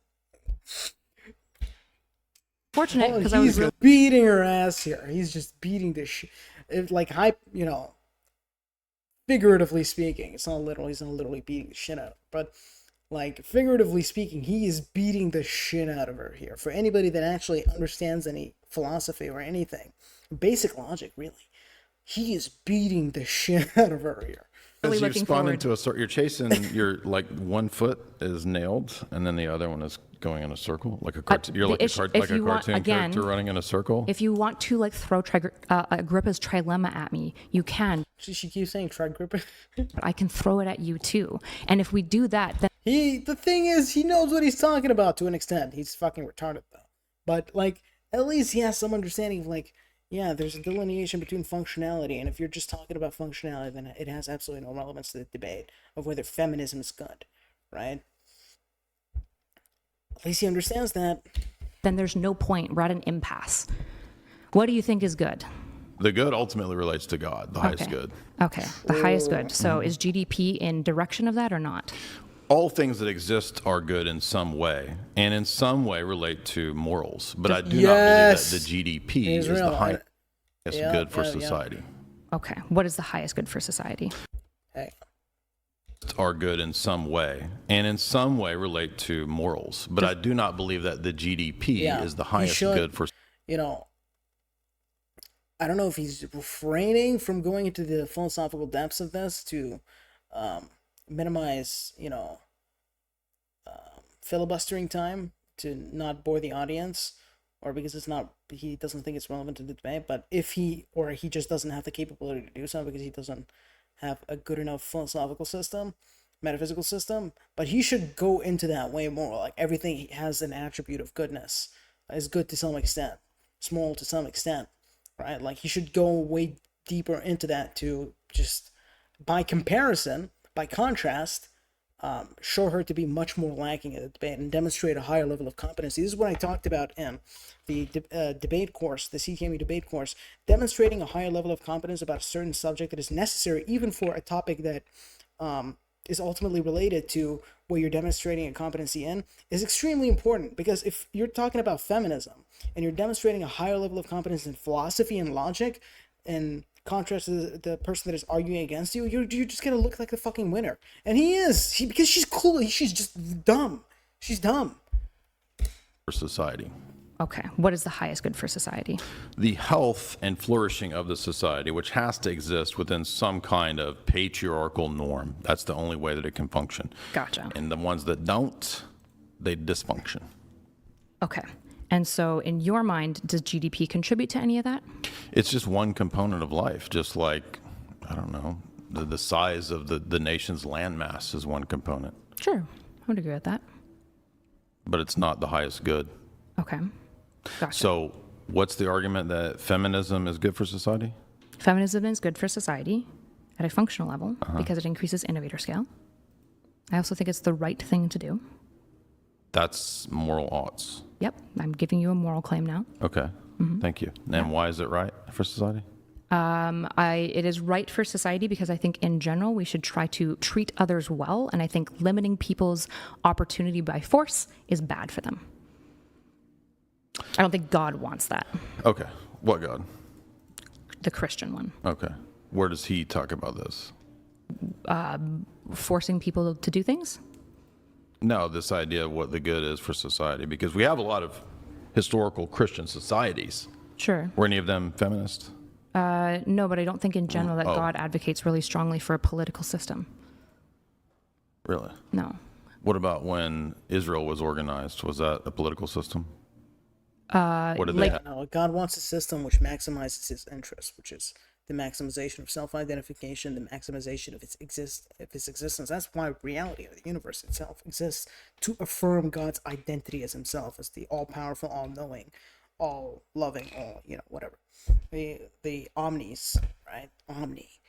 Fortunate because he's beating her ass here. He's just beating the shit. Like, figuratively speaking, it's not literal. He's not literally beating the shit out of her, but like figuratively speaking, he is beating the shit out of her here. For anybody that actually understands any philosophy or anything, basic logic, really, he is beating the shit out of her here. As you spawn into a circle, you're chasing, you're like one foot is nailed, and then the other one is going in a circle, like a cartoon. You're like a cartoon character running in a circle. If you want to like throw Agrippa's trilemma at me, you can. She keeps saying Agrippa. But I can throw it at you too. And if we do that, then the thing is, he knows what he's talking about to an extent. He's fucking retarded though. But like, at least he has some understanding of like, yeah, there's a delineation between functionality, and if you're just talking about functionality, then it has absolutely no relevance to the debate of whether feminism is good, right? At least he understands that. Then there's no point. We're at an impasse. What do you think is good? The good ultimately relates to God, the highest good. Okay, the highest good. So is GDP in direction of that or not? All things that exist are good in some way, and in some way relate to morals. But I do not believe that the GDP is the highest good for society. Okay, what is the highest good for society? Hey. Are good in some way, and in some way relate to morals. But I do not believe that the GDP is the highest good for... I don't know if he's refraining from going into the philosophical depths of this to minimize, filibustering time to not bore the audience, or because he doesn't think it's relevant to the debate. But if he just doesn't have the capability to do so because he doesn't have a good enough philosophical system, metaphysical system, but he should go into that way more. Like, everything has an attribute of goodness, is good to some extent, it's moral to some extent, right? Like, he should go way deeper into that to just, by comparison, by contrast, show her to be much more lacking in the debate and demonstrate a higher level of competency. This is what I talked about in the debate course, the CTMU debate course, demonstrating a higher level of competence about a certain subject that is necessary even for a topic that is ultimately related to what you're demonstrating a competency in is extremely important. Because if you're talking about feminism and you're demonstrating a higher level of competence in philosophy and logic, in contrast to the person that is arguing against you, you're just gonna look like the fucking winner. And he is, because she's cool. She's just dumb. She's dumb. For society. Okay. What is the highest good for society? The health and flourishing of the society, which has to exist within some kind of patriarchal norm. That's the only way that it can function. Gotcha. And the ones that don't, they dysfunction. Okay. And so in your mind, does GDP contribute to any of that? It's just one component of life, just like, I don't know, the size of the nation's landmass is one component, Sure. I would agree with that. but it's not the highest good. Okay. Gotcha. So what's the argument that feminism is good for society? Feminism is good for society at a functional level because it increases innovator scale. I also think it's the right thing to do. That's moral oughts. Yep. I'm giving you a moral claim now. Okay. Thank you. And why is it right for society? It is right for society because I think in general we should try to treat others well, and I think limiting people's opportunity by force is bad for them. I don't think God wants that. Okay. What God? The Christian one. Okay. Where does he talk about this? Forcing people to do things? No, this idea of what the good is for society, because we have a lot of historical Christian societies. Sure. Were any of them feminist? No, but I don't think in general that Oh. God advocates really strongly for a political system. Really? No. What about when Israel was organized? Was that a political system? What did they like- have? No, God wants a system which maximizes his interests, which is the maximization of self-identification, the maximization of its existence. That's why reality of the universe itself exists, to affirm God's identity as himself, as the all-powerful, all-knowing, all-loving, whatever. The omnis, right? Omni,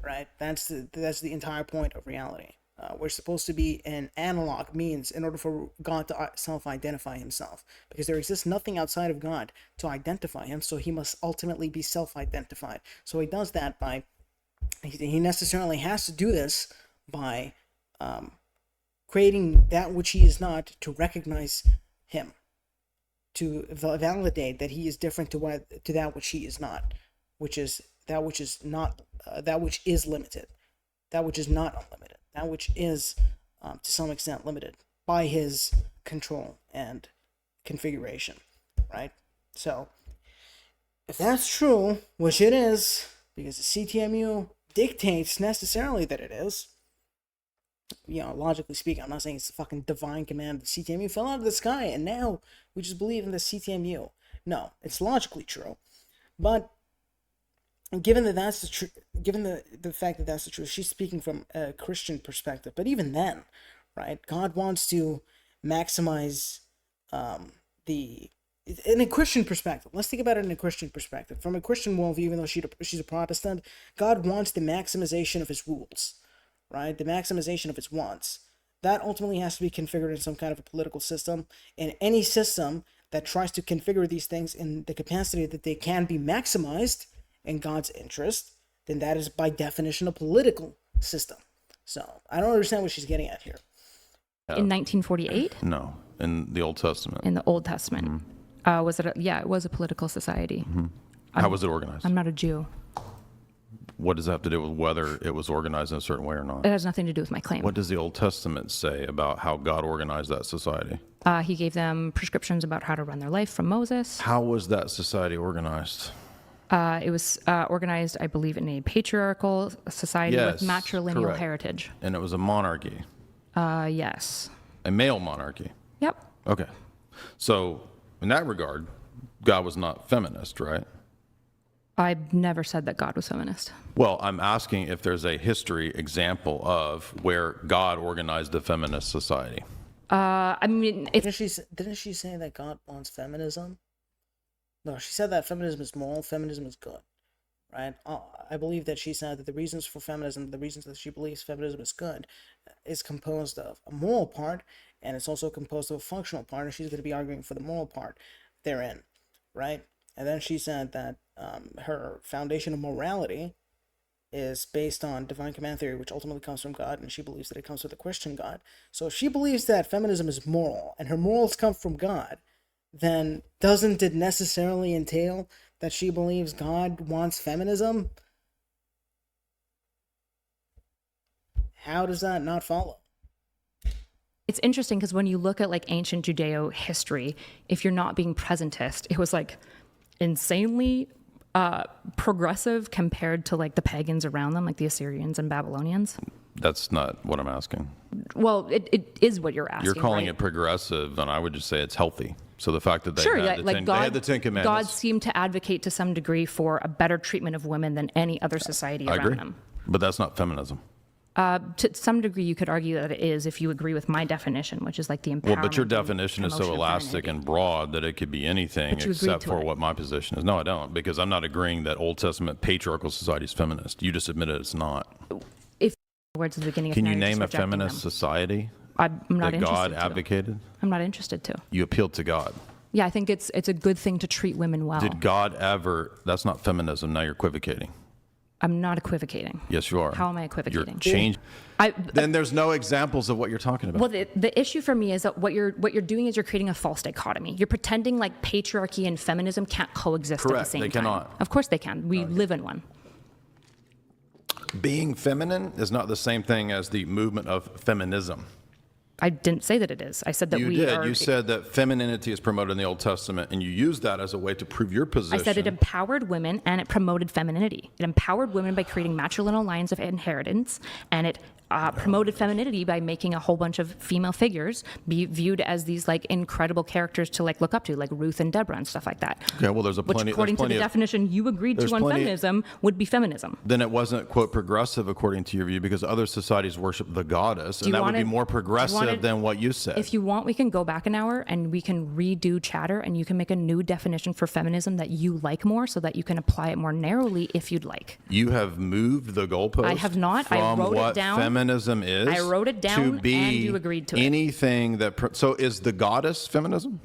right? That's the entire point of reality. We're supposed to be an analog means in order for God to self-identify himself, because there exists nothing outside of God to identify him, so he must ultimately be self-identified. So he does that by, he necessarily has to do this by creating that which he is not to recognize him, to validate that he is different to that which he is not, which is that which is not that which is limited, that which is not unlimited, that which is to some extent limited by his control and configuration, right? So if that's true, which it is, because the CTMU dictates necessarily that it is, logically speaking, I'm not saying it's the fucking divine command. The CTMU fell out of the sky and now we just believe in the CTMU. No, it's logically true, but given that that's the truth, given the fact that that's the truth, she's speaking from a Christian perspective. But even then, right, God wants to maximize in a Christian perspective. Let's think about it in a Christian perspective. From a Christian worldview, even though she's a Protestant, God wants the maximization of his rules, right? The maximization of his wants. That ultimately has to be configured in some kind of a political system. And any system that tries to configure these things in the capacity that they can be maximized in God's interest, then that is by definition a political system. So I don't understand what she's getting at here. In 1948, No, in the Old Testament. in the Old Testament, it was a political society. How was it organized? I'm not a Jew. What does that have to do with whether it was organized in a certain way or not? It has nothing to do with my claim. What does the Old Testament say about how God organized that society? He gave them prescriptions about how to run their life from Moses. How was that society organized? It was organized, I believe, in a patriarchal society Yes, with matrilineal correct. heritage. And it was a monarchy, Yes. a male monarchy. Yep. Okay. So, in that regard, God was not feminist, right? I've never said that God was feminist. Well, I'm asking if there's a history example of where God organized a feminist society. I mean, if Didn't she say that God wants feminism? No, she said that feminism is moral, feminism is good, right? I believe that she said that the reasons for feminism, the reasons that she believes feminism is good, is composed of a moral part, and it's also composed of a functional part, and she's going to be arguing for the moral part therein, right? And then she said that her foundation of morality is based on divine command theory, which ultimately comes from God, and she believes that it comes with a Christian God. So if she believes that feminism is moral, and her morals come from God, then doesn't it necessarily entail that she believes God wants feminism? How does that not follow? It's interesting because when you look at like ancient Judeo history, if you're not being presentist, it was like insanely progressive compared to like the pagans around them, like the Assyrians and Babylonians. That's not what I'm asking. Well, it is what you're asking. You're calling right? it progressive, and I would just say it's healthy. So the fact that they Sure, had yeah, the like they God, had the Ten Commandments. God seemed to advocate to some degree for a better treatment of women than any other society I around agree, them. but that's not feminism. To some degree, you could argue that it is if you agree with my definition, which is like the empowerment. Well, but your and definition is so promotion of elastic femininity. and broad that it could be anything But you agreed except to for it. what my position is. No, I don't, because I'm not agreeing that Old Testament patriarchal society is feminist. You just admitted it's not. If words at the beginning Can of you now, you're name a just rejecting feminist them. society I'm not that interested God to. advocated? I'm not interested to. You appealed to God. Yeah, I think it's a good thing to treat women well. Did God ever? That's not feminism. Now you're equivocating. I'm not equivocating. Yes, you are. How am I equivocating? You're changing. I, Then there's no examples of what you're talking about. well, the issue for me is that what you're doing is you're creating a false dichotomy. You're pretending like patriarchy and feminism can't coexist at Correct, the same they time. cannot. Of course they can. We live in one. Being feminine is not the same thing as the movement of feminism. I didn't say that it is. I said that You we did. are. You said that femininity is promoted in the Old Testament, and you used that as a way to prove your I position. said it empowered women and it promoted femininity. It empowered women by creating matrilineal lines of inheritance, and it promoted femininity by making a whole bunch of female figures be viewed as these like incredible characters to like look up to, like Ruth and Deborah and stuff like that. Okay, well, there's a Which, plenty. according there's to the plenty of, definition you agreed there's to on plenty- feminism, would be feminism. then it wasn't quote progressive according to your view, because other societies worship the goddess, you and that would wanna- be more you progressive wanna- than what you said. If you want, we can go back an hour and we can redo chatter, and you can make a new definition for feminism that you like more, so that you can apply it more narrowly if you'd like. You have moved the goalpost. I have not. I From wrote it what down. feminism is. I wrote it down, to be and you agreed to it. anything that. So is the goddess feminism?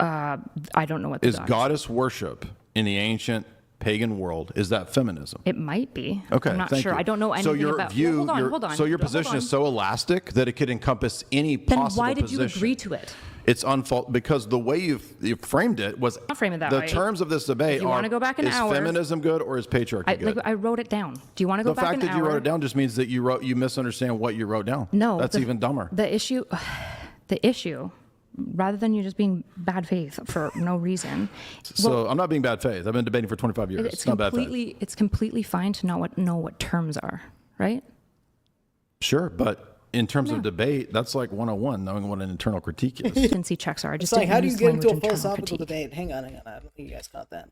I don't know what the Is goddess worship in the ancient pagan world, is that feminism? It might be. Okay, I'm not thank sure. you. I don't know anything so your about. view, Well, hold on, your, hold on. So your Hold position on. is so elastic that it could encompass any Then possible why did position. you agree to it? It's unfault because the way you framed it was Not frame it that the way. terms of this debate If you are: wanna go back an is hour- feminism good or is patriarchy good? I wrote it down. Do you want to go The back fact an that you hour? wrote it down just means that you misunderstand what you wrote down. No, that's even dumber. The issue, rather than you just being bad faith for no reason. So I'm not being bad faith. I've been debating for 25 years. It's not bad faith. completely fine to know what terms are, right? Sure, but in terms of debate, that's like 101, knowing what an internal critique is. Consistency checks are. I It's just like, didn't how do you use get into a language internal philosophical critique. debate? Hang on. I don't think you guys caught that.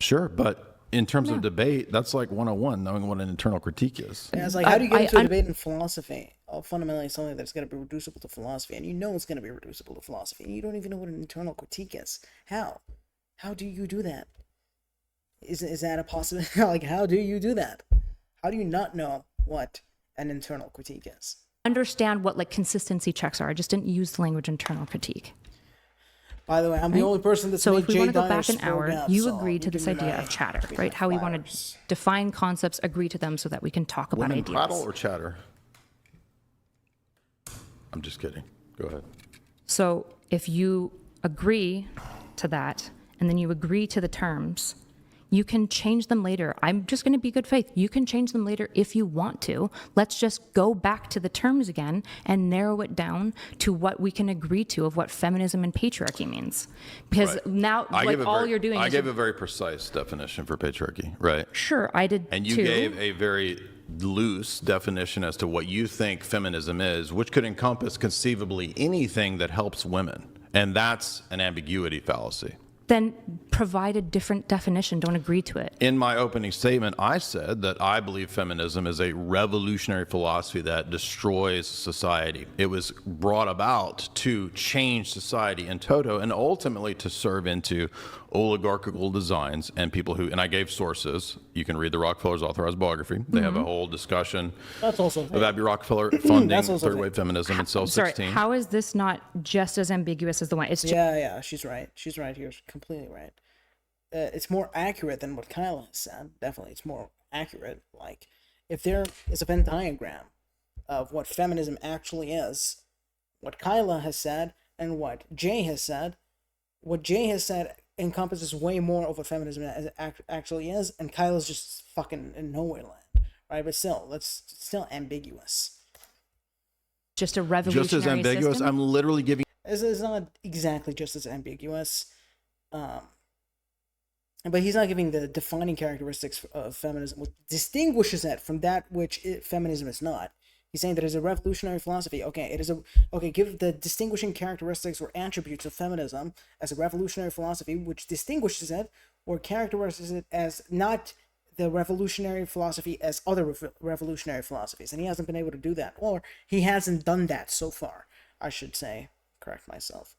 Sure, but in terms of debate, that's like 101, knowing what an internal critique is. Yeah, it's like, how do you get into a I- debate in philosophy? Fundamentally, something that's going to be reducible to philosophy, and you know it's going to be reducible to philosophy, and you don't even know what an internal critique is. How? How do you do that? Is that a possibility? Like, how do you do that? How do you not know what an internal critique is? Understand what like consistency checks are. I just didn't use the language internal critique. By the way, I'm the only person that's So made if we Jay want to go Dyer back an scroll hour, down, you so agreed to you this give me idea my- of chatter, give me right? my How we want to flowers. define concepts, agree to them so that we can talk about Women ideas. prattle or chatter? I'm just kidding. Go ahead. So if you agree to that and then you agree to the terms, you can change them later. I'm just going to be good faith. You can change them later if you want to. Let's just go back to the terms again and narrow it down to what we can agree to of what feminism and patriarchy means. Because Right. now, like all you're doing I is gave a very precise definition for patriarchy, right? sure, I did And you too. gave a very loose definition as to what you think feminism is, which could encompass conceivably anything that helps women. And that's an ambiguity fallacy. Then provide a different definition. Don't agree to it. In my opening statement, I said that I believe feminism is a revolutionary philosophy that destroys society. It was brought about to change society in toto and ultimately to serve into oligarchical designs and people who, and I gave sources. You can read the Rockefeller's authorized biography. They have a whole discussion That's also of Abby Rockefeller funding That's also third wave feminism in Cell Sorry, 16. how is this not just as ambiguous as the one? It's just, Yeah, she's right. She's right here. She's completely right. It's more accurate than what Kyla has said. Definitely, it's more accurate. Like, if there is a Venn diagram of what feminism actually is, what Kyla has said and what Jay has said, what Jay has said encompasses way more of what feminism actually is, and Kyla's just fucking in nowhere land, right? But still, that's still ambiguous. Just a Just revolutionary as ambiguous. system? I'm literally giving. It's not exactly just as ambiguous. But he's not giving the defining characteristics of feminism, what distinguishes it from that which feminism is not. He's saying that it's a revolutionary philosophy. Okay, it is a give the distinguishing characteristics or attributes of feminism as a revolutionary philosophy, which distinguishes it or characterizes it as not the revolutionary philosophy as other revolutionary philosophies. And he hasn't been able to do that, or he hasn't done that so far, I should say. Correct myself.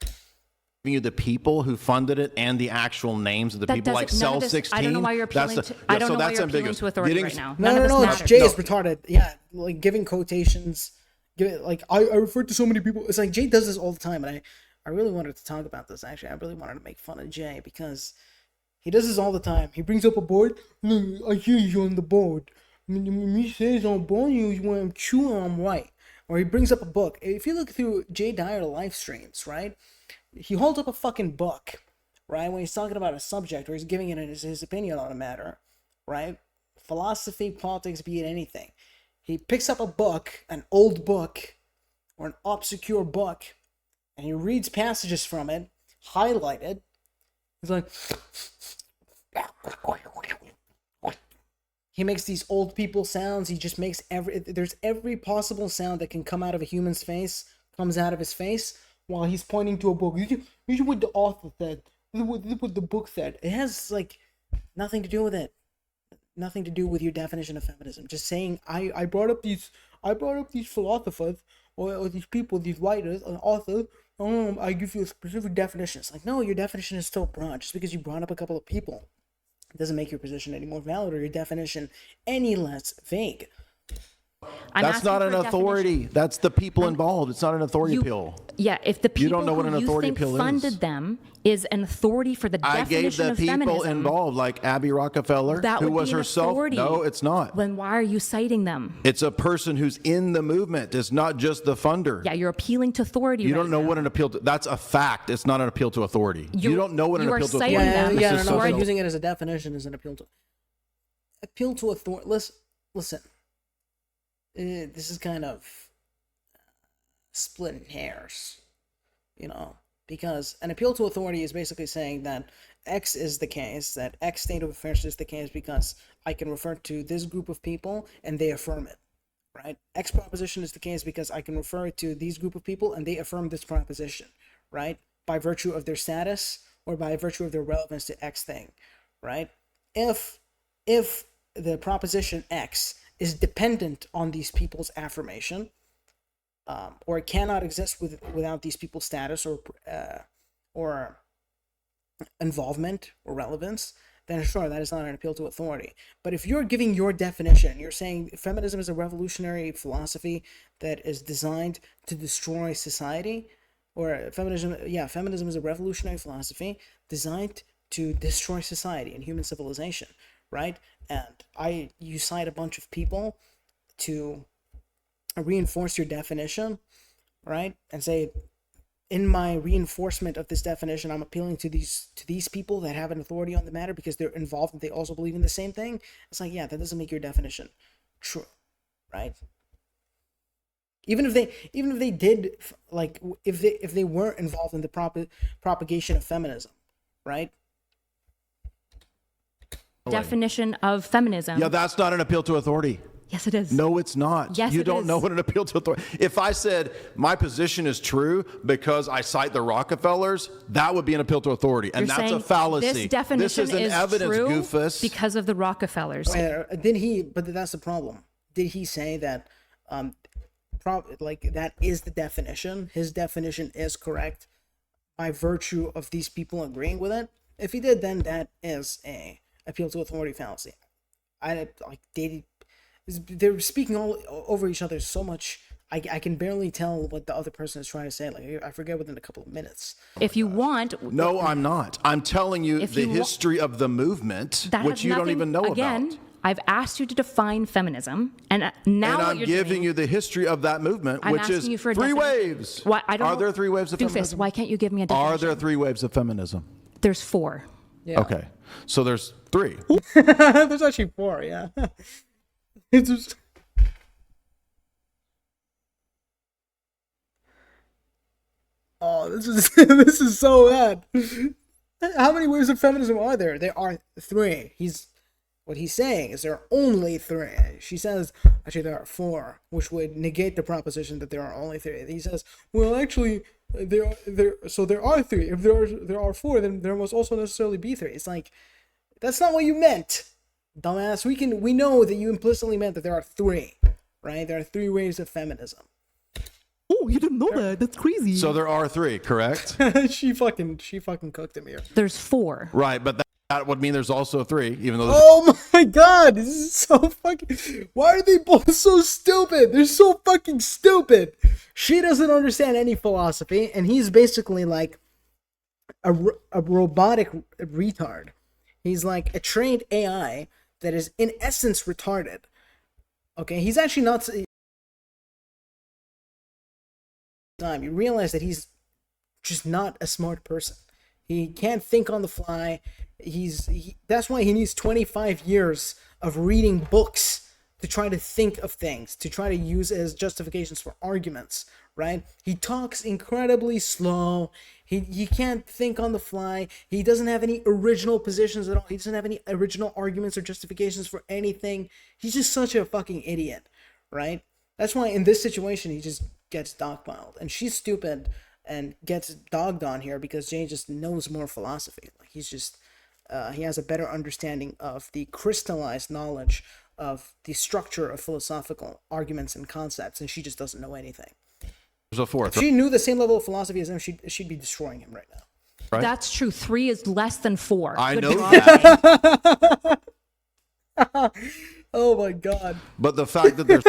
You the people who funded it and the actual names of the people, like Cell 16. I don't know why you're appealing to. I don't know why you're appealing to authority right now. No, None of this it's matters. Jay is retarded. Yeah, like giving quotations. Like I refer to so many people. It's like Jay does this all the time, and I really wanted to talk about this. Actually, I really wanted to make fun of Jay because he does this all the time. He brings up a board. Look, I hear you on the board. When he says on board, you when I'm chewing, I'm right. Or he brings up a book. If you look through Jay Dyer live streams, right? He holds up a fucking book, right? When he's talking about a subject or he's giving it his opinion on a matter, right? Philosophy, politics, be it anything. He picks up a book, an old book, or an obscure book, and he reads passages from it, highlighted. He's like, he makes these old people sounds. He just makes there's every possible sound that can come out of a human's face comes out of his face while he's pointing to a book. This is what the author said. This is what the book said. It has like nothing to do with it. Nothing to do with your definition of feminism. Just saying I brought up these philosophers or these people, these writers, and authors. I give you a specific definition. It's like, no, your definition is still broad. Just because you brought up a couple of people, it doesn't make your position any more valid or your definition any less vague. That's not an authority. That's the people involved. It's not an authority appeal. Yeah, if the people You don't know what an who you authority think appeal is. funded them is an authority for the I definition gave the of people feminism, involved, like Abby Rockefeller, that who would was be an herself. authority. No, it's not. Then why are you citing them? It's a person who's in the movement. It's not just the funder. Yeah, you're appealing to authority. You right don't know now. what an appeal to. That's a fact. It's not an appeal to authority. You don't know what an you are appeal to citing authority them. is. Yeah, This is no, something- using it as a definition is an appeal to authority. Listen. This is kind of splitting hairs, because an appeal to authority is basically saying that X is the case, that X state of affairs is the case because I can refer to this group of people and they affirm it, right? X proposition is the case because I can refer to these group of people and they affirm this proposition, right? By virtue of their status or by virtue of their relevance to X thing, right? If the proposition X is dependent on these people's affirmation, or it cannot exist without these people's status or involvement or relevance, then sure, that is not an appeal to authority. But if you're giving your definition, you're saying feminism is a revolutionary philosophy that is designed to destroy society, or feminism is a revolutionary philosophy designed to destroy society and human civilization, right? And you cite a bunch of people to reinforce your definition, right? And say, in my reinforcement of this definition, I'm appealing to these people that have an authority on the matter because they're involved and they also believe in the same thing. It's like, yeah, that doesn't make your definition true, right? Even if they did, like, if they weren't involved in the propagation of feminism, right? Definition of feminism. Yeah, that's not an appeal to authority. Yes, it is. No, it's not. Yes, you it don't is. know what an appeal to authority. If I said my position is true because I cite the Rockefellers, that would be an appeal to authority, and You're that's saying a fallacy. This definition this is an is evidence, true goofus. because of the Rockefellers. But that's the problem. Did he say that that is the definition? His definition is correct by virtue of these people agreeing with it? If he did, then that is a appeal to authority fallacy. They're speaking all over each other so much. I can barely tell what the other person is trying to say. Like, I forget within a couple of minutes. If you want, No, I'm not. I'm telling you If the you wa- history of the movement, that which has you don't nothing- even know again, about. I've asked you to define feminism, and now And what I'm you're giving doing, you the history of that movement, I'm which asking is you for a three definition. waves. Why, I don't Are know- there three waves of Doofus, feminism? why can't you give me a definition? Are there three waves of feminism? There's four. Yeah. Okay, so there's three. There's actually 4, yeah. It's just... Oh, this is this is so bad. How many waves of feminism are there? There are 3. What he's saying is there are only 3. She says actually there are 4, which would negate the proposition that there are only 3. He says, well, actually, there are 3. If there are 4, then there must also necessarily be 3. It's like, that's not what you meant, dumbass. We know that you implicitly meant that there are 3, right? There are 3 waves of feminism. Oh, you didn't know that? That's crazy. So there are 3, correct? she fucking cooked him here. There's 4. Right, but that would mean there's also 3, even though. Oh my god, this is so fucking. Why are they both so stupid? They're so fucking stupid. She doesn't understand any philosophy, and he's basically like a robotic retard. He's like a trained AI that is in essence retarded. Okay, he's actually not. You realize that he's just not a smart person. He can't think on the fly. That's why he needs 25 years of reading books to try to think of things, to try to use it as justifications for arguments, right? He talks incredibly slow. He can't think on the fly. He doesn't have any original positions at all. He doesn't have any original arguments or justifications for anything. He's just such a fucking idiot, right? That's why in this situation he just gets dogpiled, and she's stupid and gets dogged on here because Jay just knows more philosophy. Like he's just he has a better understanding of the crystallized knowledge of the structure of philosophical arguments and concepts, and she just doesn't know anything. There's a 4th. If she knew the same level of philosophy as him, she'd be destroying him right now. Right? That's true. 3 is less than 4. I Good know job, that. Jay. Oh my god. But the fact that there's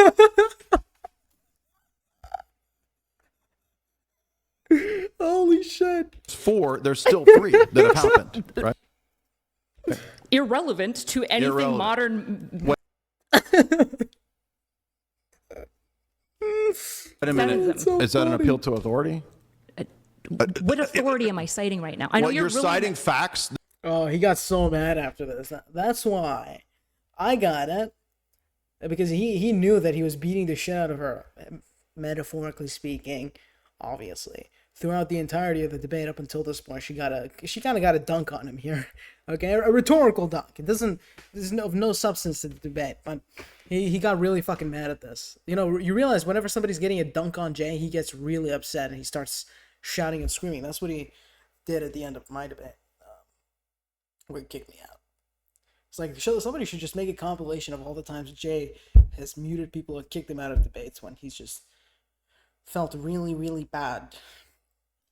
Holy shit. 4, there's still 3 that have happened, right? Irrelevant to anything Irrelevant. modern. Wait a minute. Feminism. So Is that an funny. appeal to authority? What authority am I citing right now? I know Well, you're really citing facts. Oh, he got so mad after this. That's why I got it. Because he knew that he was beating the shit out of her, metaphorically speaking, obviously. Throughout the entirety of the debate up until this point, she kind of got a dunk on him here. Okay, a rhetorical dunk. There's no substance to the debate, but he got really fucking mad at this. You know, you realize whenever somebody's getting a dunk on Jay, he gets really upset and he starts shouting and screaming. That's what he did at the end of my debate. Where he kicked me out. It's like, somebody should just make a compilation of all the times Jay has muted people and kicked them out of debates when he's just felt really, really bad.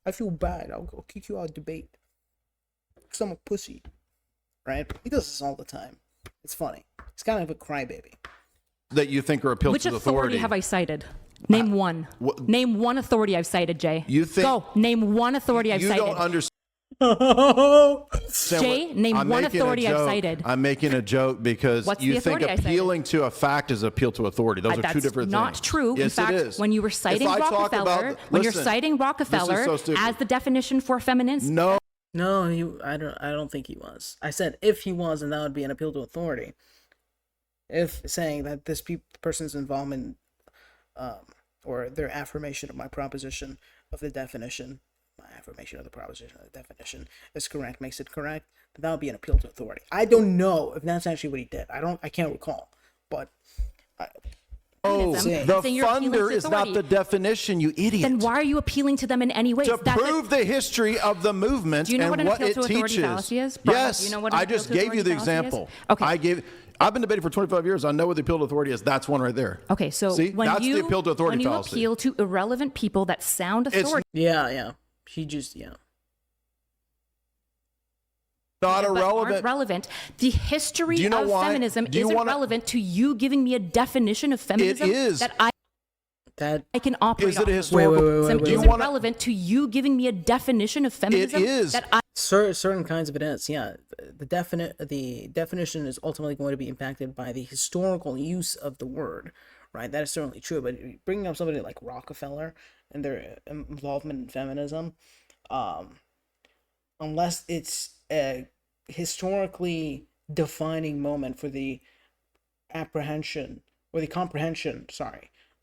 I feel bad. I'll kick you out of debate. Because I'm a pussy. Right? He does this all the time. It's funny. He's kind of a crybaby. That you think are appeals Which to authority have I cited? Name one. Name one authority I've cited, Jay. You think? Go. Name one authority I've You cited. don't understand. Jay, name I'm one making a authority I've joke. cited. I'm making a joke because What's you the think authority I cited? appealing to a fact is appeal to authority. Those are That's two different not things. true. Yes, In fact, it is. when you were citing If I talk about Rockefeller, when you're listen, citing Rockefeller this is so stupid. as the definition for feminism, No, No, I don't think he was. I said if he was, and that would be an appeal to authority. If saying that this person's involvement, or their affirmation of my proposition of the definition, my affirmation of the proposition of the definition is correct, makes it correct, then that would be an appeal to authority. I don't know if that's actually what he did. I can't recall, but. feminism, the saying you're appealing to funder is not authority. the definition, you idiot. then why are you appealing to them in any way? to prove the history of the movement Do you know and what an what appeal it to authority teaches. fallacy is? Brian, Yes, do you know what an I appeal just to gave you the authority fallacy is? example. Okay. I've been debating for 25 years. I know what the appeal to authority is. That's one right there. Okay, so See? when That's you the appeal to authority when you fallacy. appeal to irrelevant people that sound It's authority, Yeah. He just, yeah. not but aren't irrelevant. relevant, the history Do you know of why? feminism Do you isn't wanna- relevant to you giving me a definition of feminism is. that I can operate Is it a off of. historical? Feminism Do you isn't wanna- relevant to you giving me a definition of feminism is. that I Certain kinds of it is, yeah. The definition is ultimately going to be impacted by the historical use of the word, right? That is certainly true. But bringing up somebody like Rockefeller and their involvement in feminism, unless it's a historically defining moment for the apprehension or the comprehension,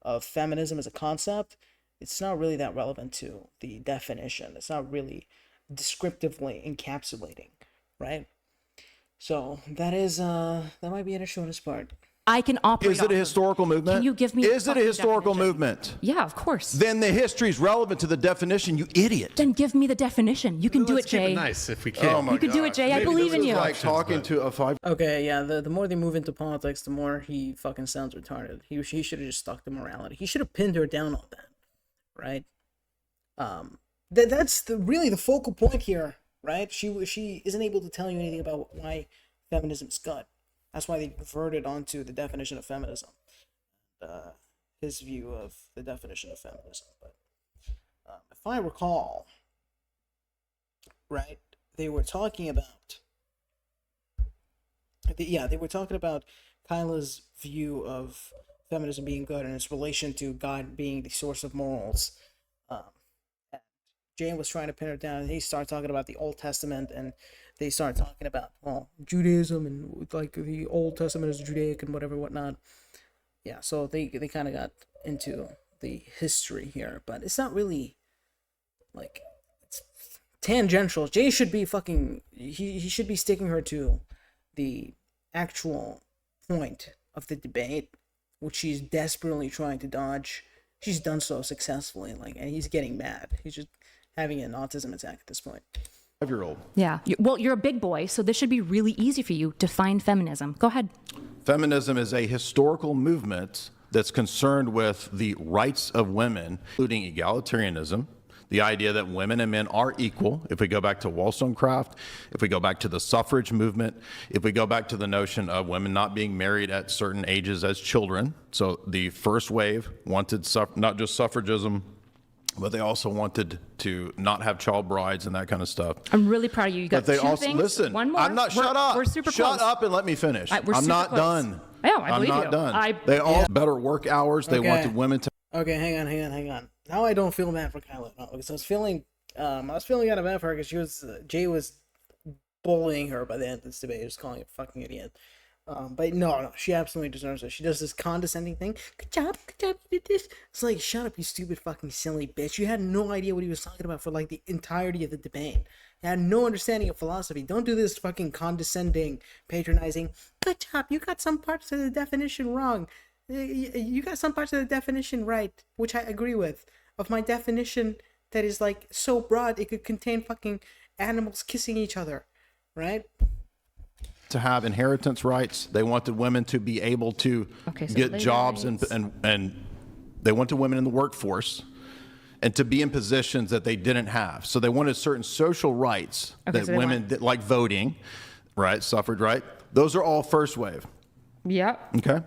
of feminism as a concept, it's not really that relevant to the definition. It's not really descriptively encapsulating, right? So that might be an issue on his part. I can operate. Is it a historical movement? Can you give me? Is it a historical definition? movement? Yeah, of course. Then the history is relevant to the definition, you idiot. Then give me the definition. You can do it, Let's keep Jay. nice if we can. Oh my You can do it, God. Jay. I Maybe believe this in is you. like talking to a 5. Okay, yeah, the more they move into politics, the more he fucking sounds retarded. He should have just stuck to morality. He should have pinned her down on that, right? That's really the focal point here, right? She isn't able to tell you anything about why feminism's good. That's why they reverted onto the definition of feminism, his view of the definition of feminism. But if I recall, right, they were talking about. They were talking about Kyla's view of feminism being good and its relation to God being the source of morals. Jane was trying to pin her down, and he started talking about the Old Testament, and they started talking about, well, Judaism and like the Old Testament is Judaic and whatnot. Yeah, so they kind of got into the history here, but it's not really like it's tangential. Jay should be he should be sticking her to the actual point of the debate, which she's desperately trying to dodge. She's done so successfully, and he's getting mad. He's just having an autism attack at this point. 5-year-old. Yeah. Well, you're a big boy, so this should be really easy for you. Define feminism. Go ahead. Feminism is a historical movement that's concerned with the rights of women, including egalitarianism, the idea that women and men are equal. If we go back to Wollstonecraft, if we go back to the suffrage movement, if we go back to the notion of women not being married at certain ages as children. So the first wave wanted not just suffragism, but they also wanted to not have child brides and that kind of stuff. I'm really proud of you. You got But they two also things. listen. One more. I'm not. Shut up. We're super Shut close. up and let me finish. We're I'm super not close. done. Yeah, I believe I'm not you. done. Better work hours. They Okay. wanted women to. Okay, hang on. Now I don't feel bad for Kyla because I was feeling kind of bad for her because Jay was bullying her by the end of this debate, just calling her a fucking idiot. But no, she absolutely deserves it. She does this condescending thing. Good job, you did this. It's like, shut up, you stupid fucking silly bitch. You had no idea what he was talking about for like the entirety of the debate. You had no understanding of philosophy. Don't do this fucking condescending, patronizing. Good job, you got some parts of the definition wrong. You got some parts of the definition right, which I agree with. Of my definition that is like so broad it could contain fucking animals kissing each other, right? To have inheritance rights. They wanted women to be able to so get labor jobs rights. and they wanted women in the workforce and to be in positions that they didn't have. So they wanted certain social rights that so they women did, like voting, right? Suffrage, right? Those are all first wave. Yeah. Okay.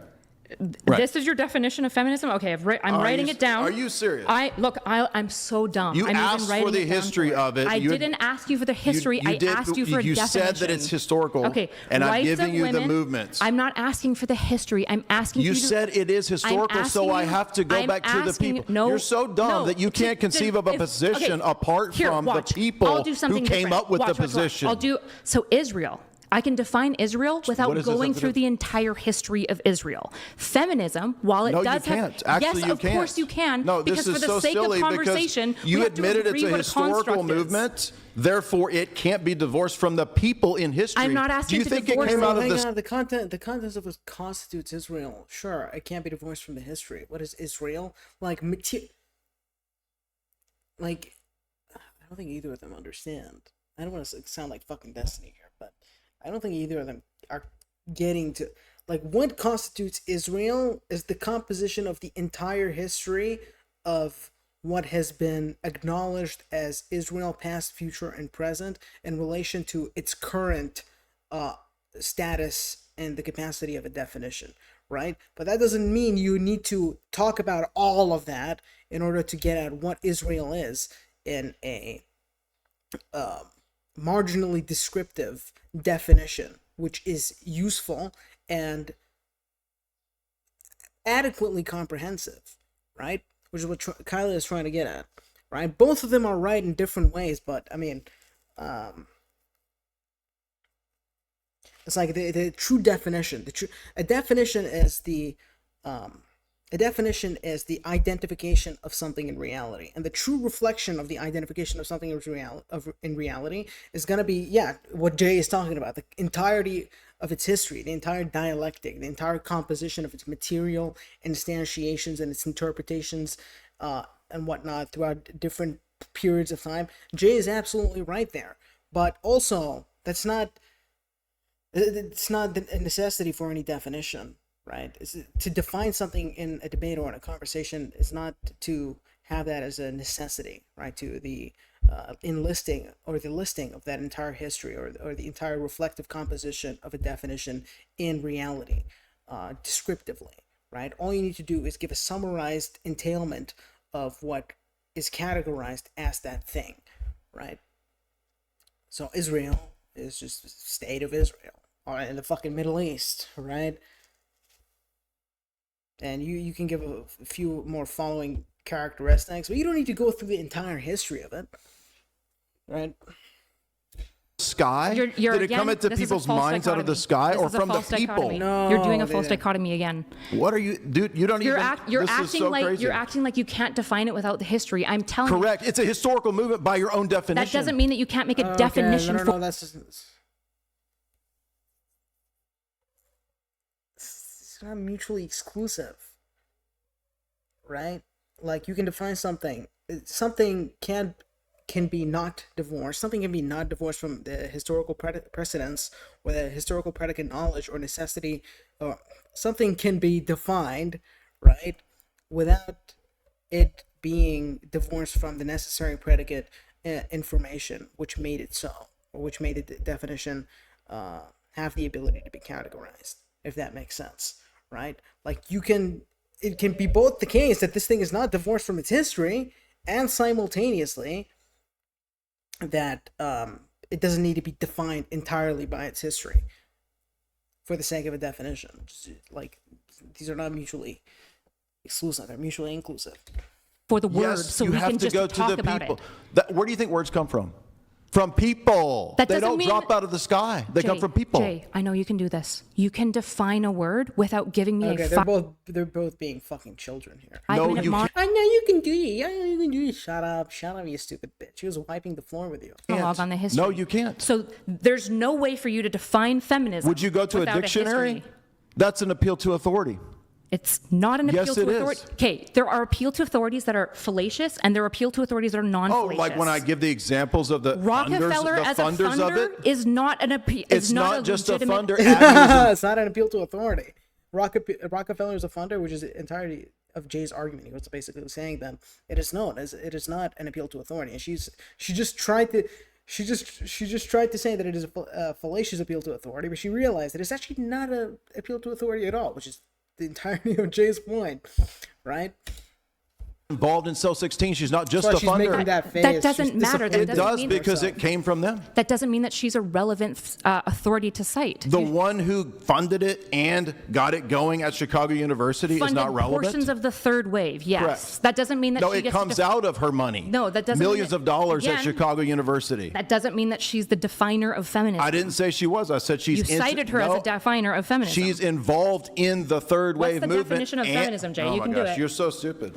Right. This is your definition of feminism? Okay, I'm writing it down. Are you serious? I'm so dumb. You I'm asked even writing for the it down history for of it. I didn't ask you for the history. I asked you for a You definition. said that it's historical. Okay. And I'm rights giving of you women, the movements. I'm not asking for the history. I'm asking You you to, said it is historical, so I have to go back to the people. You're so dumb that you can't conceive of a position apart from the people who came up with the position. So Israel. I can define Israel without What is this going have to through do- the entire history of Israel. Feminism, while it No, does you can't. have, Actually, yes, you of can't. course you can. No, because this is for the so sake silly of conversation, because you we have to admitted it's agree a what historical construct is. movement. Therefore, it can't be divorced from the people in history. I'm not asking Do you to think divorce it came them. out of Hang this? on, the content of what constitutes Israel. Sure, it can't be divorced from the history. What is Israel? I don't think either of them understand. I don't want to sound like fucking Destiny here, but I don't think either of them are getting to what constitutes Israel is the composition of the entire history of what has been acknowledged as Israel past, future, and present in relation to its current status and the capacity of a definition, right? But that doesn't mean you need to talk about all of that in order to get at what Israel is in a marginally descriptive definition, which is useful and adequately comprehensive, right? Which is what Kyla is trying to get at, right? Both of them are right in different ways, but I mean, it's like the true definition. A definition is the A definition is the identification of something in reality, and the true reflection of the identification of something in reality is going to be, yeah, what Jay is talking about, the entirety of its history, the entire dialectic, the entire composition of its material instantiations and its interpretations and whatnot throughout different periods of time. Jay is absolutely right there, but also it's not a necessity for any definition, right? To define something in a debate or in a conversation is not to have that as a necessity, right? To the enlisting or the listing of that entire history or the entire reflective composition of a definition in reality, descriptively, right? All you need to do is give a summarized entailment of what is categorized as that thing, right? So Israel is just the state of Israel, or in the fucking Middle East, right? And you can give a few more following characteristics, but you don't need to go through the entire history of it, right? Sky? You're Did it again, come into this is a people's false minds out of the dichotomy. sky This or is a from the false people? dichotomy. No, You're doing a they false didn't. dichotomy again. What are you, dude? You don't You're even. you're this is acting so like crazy. you're acting like you can't define it without the history. I'm telling you. Correct. It's a historical movement by your own definition. That doesn't mean that you can't make a definition no, for. that's just, it's not mutually exclusive, right? Like, you can define something. Something can be not divorced. Something can be not divorced from the historical precedents or the historical predicate knowledge or necessity. Or something can be defined, right, without it being divorced from the necessary predicate information which made it so, or which made the definition have the ability to be categorized, if that makes sense, right? Like, it can be both the case that this thing is not divorced from its history, and simultaneously that it doesn't need to be defined entirely by its history for the sake of a definition. Like, these are not mutually exclusive, they're mutually inclusive. For the word, Yes, so you we have can to just go talk to the about people. it. Where do you think words come from? From people. That They doesn't don't mean- drop out of the sky. They come from people. Jay, I know you can do this. You can define a word without giving me Okay, a they're both being fucking children here. No, you can't. I know you can do it. I know you can do it. Shut up, you stupid bitch. She was wiping the floor with you. log on the history. No, you can't. So there's no way for you to define feminism. Would you go to a without dictionary? history. That's an appeal to authority. It's not an appeal Yes, to it authority. is. Okay, there are appeal to authorities that are fallacious, and there are appeal to authorities that are Oh, non-fallacious. like when I give the examples of the Rockefeller funders, as the a funders of funder it. is not an appeal. It's not just a legitimate- funder. acting It's not an appeal to authority. Rockefeller is a funder, which is the entirety of Jay's argument. He was basically saying that it is not an appeal to authority, and she just tried to say that it is a fallacious appeal to authority, but she realized that it's actually not an appeal to authority at all, which is the entirety of Jay's point, right? involved in Cell 16. She's not just That's a why she's funder. making that face. That doesn't She's matter. That disappointed It doesn't does mean because herself. it came from them. That doesn't mean that she's a relevant authority to cite. The one who funded it and got it going at Chicago University is Funded not relevant. portions of the third wave, yes. Correct. That doesn't mean that No, she it gets comes to out of her money. No, that doesn't mean millions that- of dollars at again, Chicago University. That doesn't mean that she's the definer of feminism. I didn't say she was. I said she's. You cited her as a definer of feminism. She's involved in the third What's wave the movement. definition of and- feminism, Jay? Oh You my can do gosh, it. you're so stupid.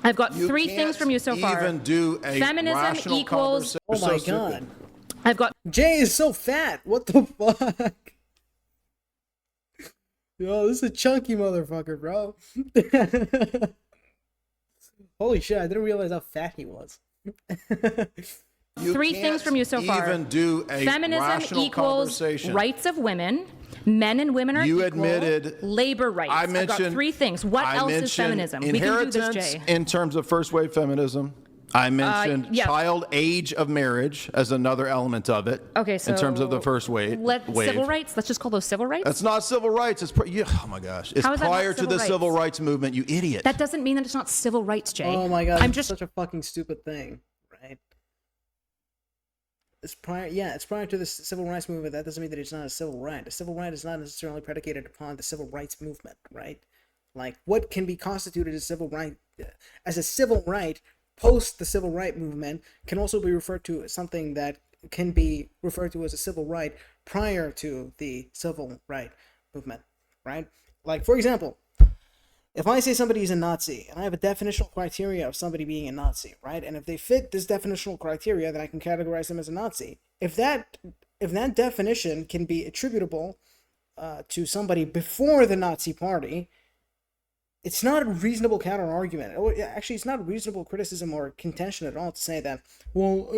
I've got You three can't things from you so far. Even do a Feminism rational equals. conversation. Oh You're my so god. stupid. I've got Jay is so fat. What the fuck? Yo, this is a chunky motherfucker, bro. Holy shit, I didn't realize how fat he was. You three can't things from you so far. Even do a Feminism rational equals conversation. rights of women. Men and women are You equal. admitted- Labor rights. I I've mentioned got three things. What I else is mentioned feminism? We can do inheritance this, Jay. in terms of first wave feminism. I mentioned yeah. child age of marriage as another element of it. Okay, so in terms of the first wave. Civil rights. Let's just call those civil rights. That's not civil rights. It's oh my gosh. It's How is that not prior to civil the civil rights? rights movement. You idiot. That doesn't mean that it's not civil rights, Jay. Oh my god, I'm it's just such a fucking stupid thing, right? It's prior to the civil rights movement. That doesn't mean that it's not a civil right. A civil right is not necessarily predicated upon the civil rights movement, right? Like, what can be constituted as civil right post the civil right movement can also be referred to as something that can be referred to as a civil right prior to the civil right movement, right? Like, for example, If I say somebody is a Nazi, and I have a definitional criteria of somebody being a Nazi, right? And if they fit this definitional criteria, then I can categorize them as a Nazi. If that definition can be attributable to somebody before the Nazi Party, it's not a reasonable counter argument. Actually, it's not a reasonable criticism or contention at all to say that, well,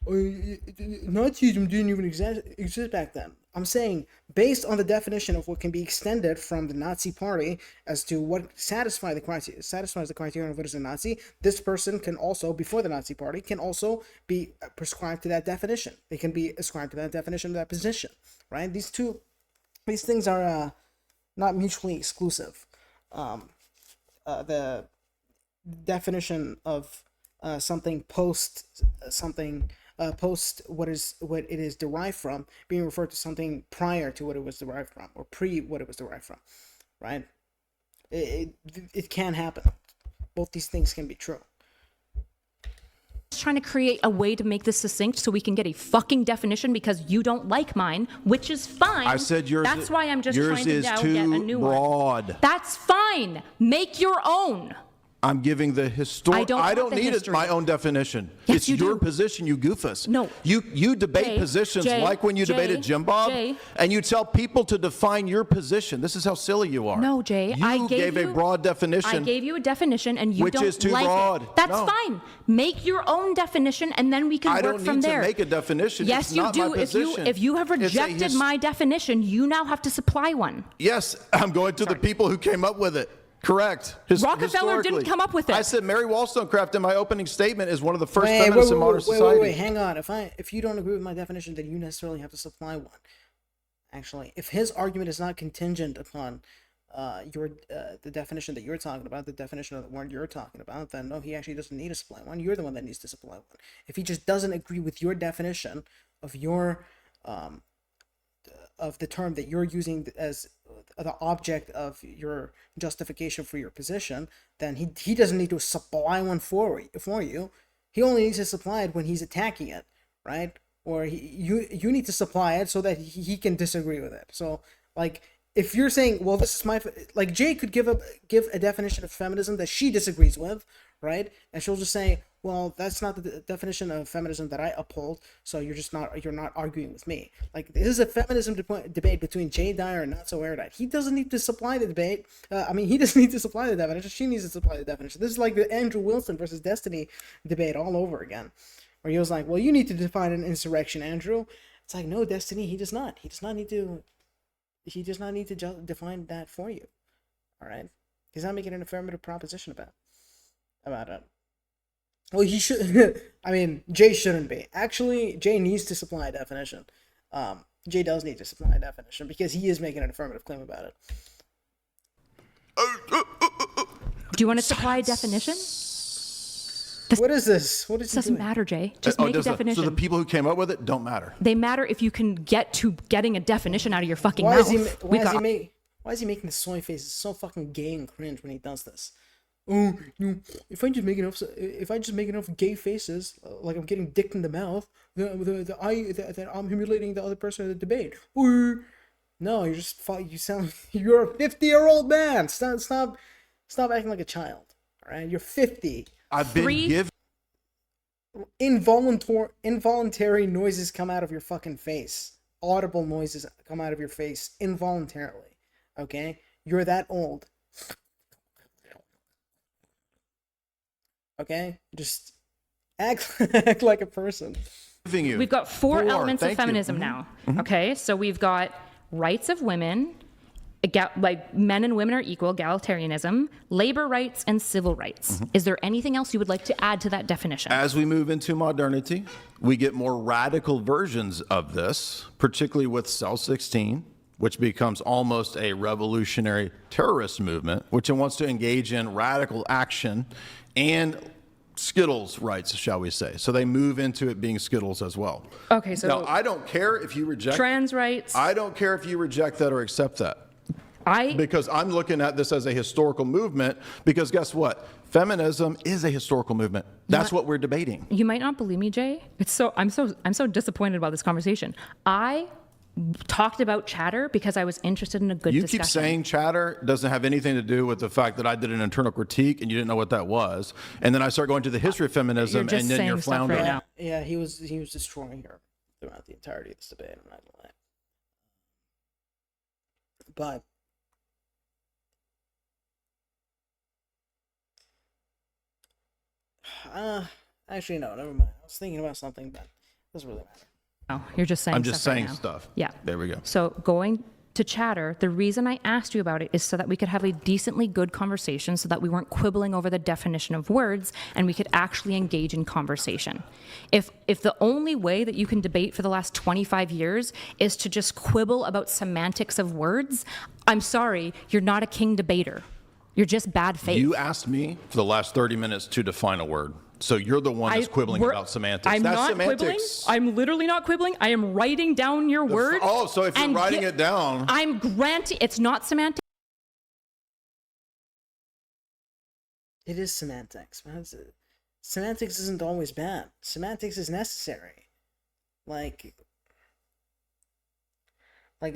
Nazism didn't even exist back then. I'm saying, based on the definition of what can be extended from the Nazi Party as to what satisfies the criteria of what is a Nazi, this person can also, before the Nazi Party, can also be prescribed to that definition. They can be ascribed to that definition, to that position, right? These things are not mutually exclusive. The definition of something post what it is derived from being referred to something prior to what it was derived from, or pre what it was derived from, right? It can happen. Both these things can be true. Trying to create a way to make this succinct so we can get a fucking definition because you don't like mine, which is fine. I said yours. That's why I'm just yours trying to is now too get a new broad. one. That's fine. Make your own. I'm giving the historic. I don't need my own definition. Yes, it's you your do. position, you goofus. No. You debate positions like when you debated Jim Bob, and you tell people to define your position. This is how silly you are. No, Jay. You gave a broad definition. I gave you a definition, and you which don't is too like broad. it. That's fine. Make your own definition, and then we can work from there. I don't need to make a definition. Yes, it's you not do. My position. If you have rejected my definition, you now have to supply one. Yes, I'm going to the people who came up with it. Correct. Rockefeller didn't come up with it. I said Mary Wollstonecraft in my opening statement is one of the first feminists in modern society. Wait, hang on. If you don't agree with my definition, then you necessarily have to supply one. Actually, if his argument is not contingent upon the definition that you're talking about, the definition of the word you're talking about, then no, he actually doesn't need to supply one. You're the one that needs to supply one. If he just doesn't agree with your definition of your of the term that you're using as the object of your justification for your position, then he doesn't need to supply one for you. He only needs to supply it when he's attacking it, right? Or you need to supply it so that he can disagree with it. So, like, if you're saying, well, this is my, like, Jay could give a definition of feminism that she disagrees with, right? And she'll just say, well, that's not the definition of feminism that I uphold, so you're not arguing with me. Like, this is a feminism debate between Jay Dyer and Not So Erudite. He doesn't need to supply the debate. He doesn't need to supply the definition. She needs to supply the definition. This is like the Andrew Wilson versus Destiny debate all over again, where he was like, well, you need to define an insurrection, Andrew. It's like, no, Destiny, he does not. He does not need to define that for you. All right? He's not making an affirmative proposition about it. Well, he should. Jay shouldn't be. Actually, Jay needs to supply a definition. Jay does need to supply a definition because he is making an affirmative claim about it. Do you want to supply a definition? What is this? What is this doesn't matter, Jay. Just make a definition. So the people who came up with it don't matter. They matter if you can get to getting a definition out of your fucking mouth. Why is he making the soy face? It's so fucking gay and cringe when he does this. Oh, if I just make enough gay faces, like I'm getting dicked in the mouth, that I'm humiliating the other person in the debate. Or, no, you're a 50-year-old man. Stop acting like a child. All right, you're 50. I've been given. Involuntary noises come out of your fucking face. Audible noises come out of your face involuntarily. Okay, you're that old. Okay, just act like a person. We've got four elements of feminism now. Okay, so we've got rights of women, like men and women are equal, egalitarianism, labor rights, and civil rights. Is there anything else you would like to add to that definition? As we move into modernity, we get more radical versions of this, particularly with Cell 16, which becomes almost a revolutionary terrorist movement, which wants to engage in radical action and Skittles rights, shall we say. So they move into it being Skittles as well. Okay, so now, I don't care if you reject trans rights. I don't care if you reject that or accept that. Because I'm looking at this as a historical movement, because guess what? Feminism is a historical movement. That's what we're debating. You might not believe me, Jay. I'm so disappointed about this conversation. I talked about chatter because I was interested in a good You discussion. keep saying chatter doesn't have anything to do with the fact that I did an internal critique and you didn't know what that was. And then I start going to the history of feminism, You're just and then you're saying stuff floundering. right now. Yeah, he was destroying her throughout the entirety of this debate. I'm not gonna lie. But actually, no, never mind. I was thinking about something, but it doesn't really matter. No, you're just saying I'm just stuff right saying now. stuff. Yeah. There we go. So going to chatter, the reason I asked you about it is so that we could have a decently good conversation so that we weren't quibbling over the definition of words and we could actually engage in conversation. If the only way that you can debate for the last 25 years is to just quibble about semantics of words, I'm sorry, you're not a king debater. You're just bad faith. You asked me for the last 30 minutes to define a word. So you're the one that's quibbling about semantics. I'm That's not semantics. quibbling. I'm literally not quibbling. I am writing down your words. Oh, so if you're and writing it down. I'm granting it's not semantics. It is semantics. Man. Semantics isn't always bad. Semantics is necessary. Like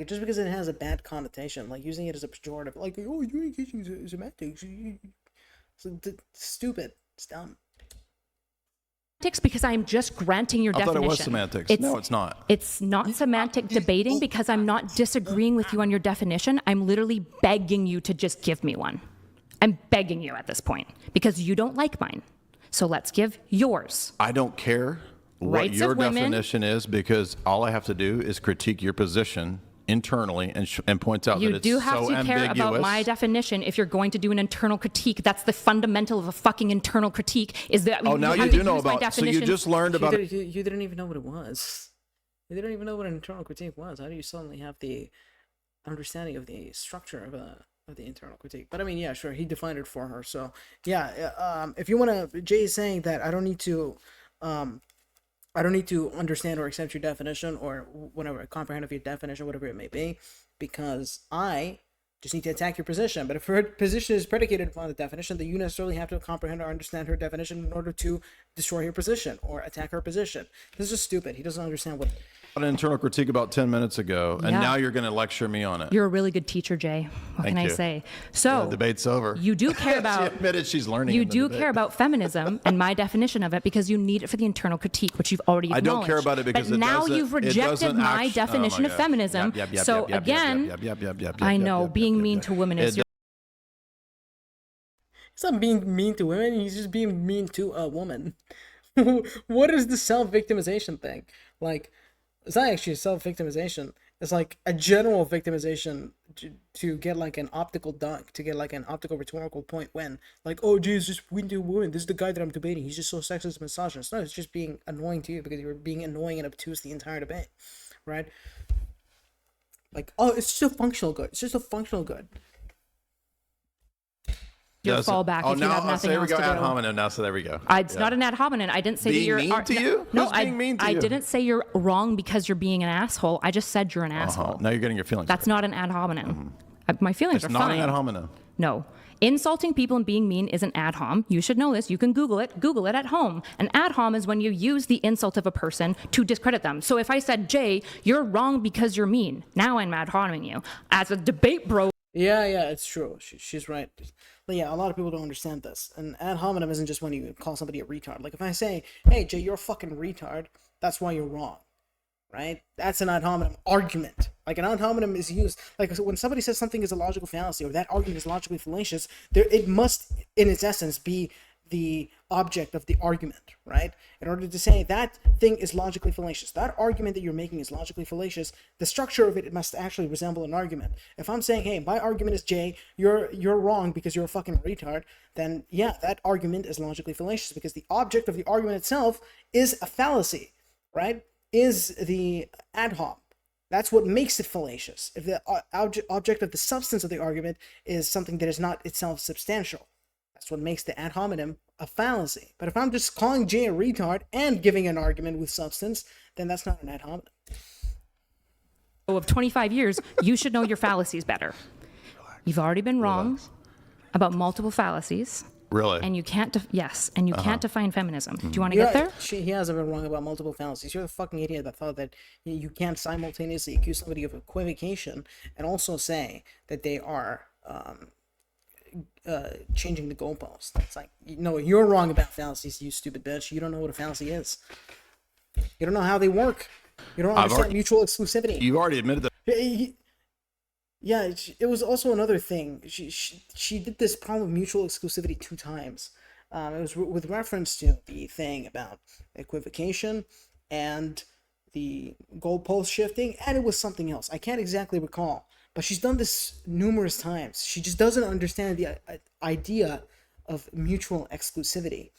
just because it has a bad connotation, like using it as a pejorative, like, oh, you're engaging in semantics. Stupid. It's dumb. Because I'm just granting your I definition. thought it was semantics. No, it's not. It's not semantic debating because I'm not disagreeing with you on your definition. I'm literally begging you to just give me one. I'm begging you at this point because you don't like mine. So let's give yours. I don't care what Rights your of women. definition is because all I have to do is critique your position internally and point out You that it's do have so to ambiguous. care about my definition if you're going to do an internal critique. That's the fundamental of a fucking internal critique. Is that Oh, now you have to do know use my about. So you definition. just learned about. You didn't even know what it was. You didn't even know what an internal critique was. How do you suddenly have the understanding of the structure of the internal critique? But I mean, yeah, sure, he defined it for her. So yeah, if you want to, Jay is saying that I don't need to understand or accept your definition or whatever, comprehend of your definition, whatever it may be, because I just need to attack your position. But if her position is predicated upon the definition, then you necessarily have to comprehend or understand her definition in order to destroy her position or attack her position. This is just stupid. He doesn't understand what... An internal critique about 10 minutes ago, and Yeah. now you're going to lecture me on it. You're a really good teacher, Jay. What Thank can I you. say? So The debate's over. you do care about... She admitted she's learning. You in the do debate. care about feminism and my definition of it because you need it for the internal critique, which you've already I acknowledged. don't care about it because but it now doesn't- you've it rejected doesn't my act- definition oh of my God. feminism. So again, I know being mean to women is... He's not being mean to women, he's just being mean to a woman. What is the self-victimization thing? Like, it's not actually a self-victimization. It's like a general victimization to get like an optical dunk, to get like an optical rhetorical point when, like, oh, geez, just mean to a woman. This is the guy that I'm debating. He's just so sexist and misogynist. No, it's just being annoying to you because you were being annoying and obtuse the entire debate, right? Like, oh, it's just a functional good. It's just a functional good. your Doesn't- fallback oh, if you now, have nothing there else we go, to ad do. hominem now, so there we go. It's not an ad hominem. I didn't say that Being you're... mean to you? No, Who's being mean to I you? didn't say you're wrong because you're being an asshole. I just said you're an asshole. Now you're getting your feelings That's hurt. not an ad hominem. My feelings It's are not fine. an ad hominem. No. Insulting people and being mean isn't ad hom. You should know this. You can Google it. Google it at home. An ad hom is when you use the insult of a person to discredit them. So if I said, Jay, you're wrong because you're mean, now I'm ad homing you. As a debate bro, Yeah, it's true. She's right. But yeah, a lot of people don't understand this. And ad hominem isn't just when you call somebody a retard. Like if I say, hey, Jay, you're a fucking retard, that's why you're wrong. Right? That's an ad hominem argument. Like an ad hominem is used, like when somebody says something is a logical fallacy or that argument is logically fallacious, it must, in its essence, be the object of the argument, right? In order to say that thing is logically fallacious, that argument that you're making is logically fallacious, the structure of it must actually resemble an argument. If I'm saying, hey, my argument is Jay, you're wrong because you're a fucking retard, then yeah, that argument is logically fallacious because the object of the argument itself is a fallacy, right? Is the ad hoc. That's what makes it fallacious. If the object of the substance of the argument is something that is not itself substantial, that's what makes the ad hominem a fallacy. But if I'm just calling Jay a retard and giving an argument with substance, then that's not an ad hominem. of 25 years, you should know your fallacies better. You've already been wrong about multiple fallacies. Really? And you can't, and you can't define feminism. Do you want to get there? He hasn't been wrong about multiple fallacies. You're the fucking idiot that thought that you can't simultaneously accuse somebody of equivocation and also say that they are changing the goalposts. It's like, no, you're wrong about fallacies, you stupid bitch. You don't know what a fallacy is. You don't know how they work. You don't understand mutual exclusivity. You already admitted that. Yeah, it was also another thing. She did this problem of mutual exclusivity 2 times. It was with reference to the thing about equivocation and the goalpost shifting, and it was something else. I can't exactly recall, but she's done this numerous times. She just doesn't understand the idea of mutual exclusivity.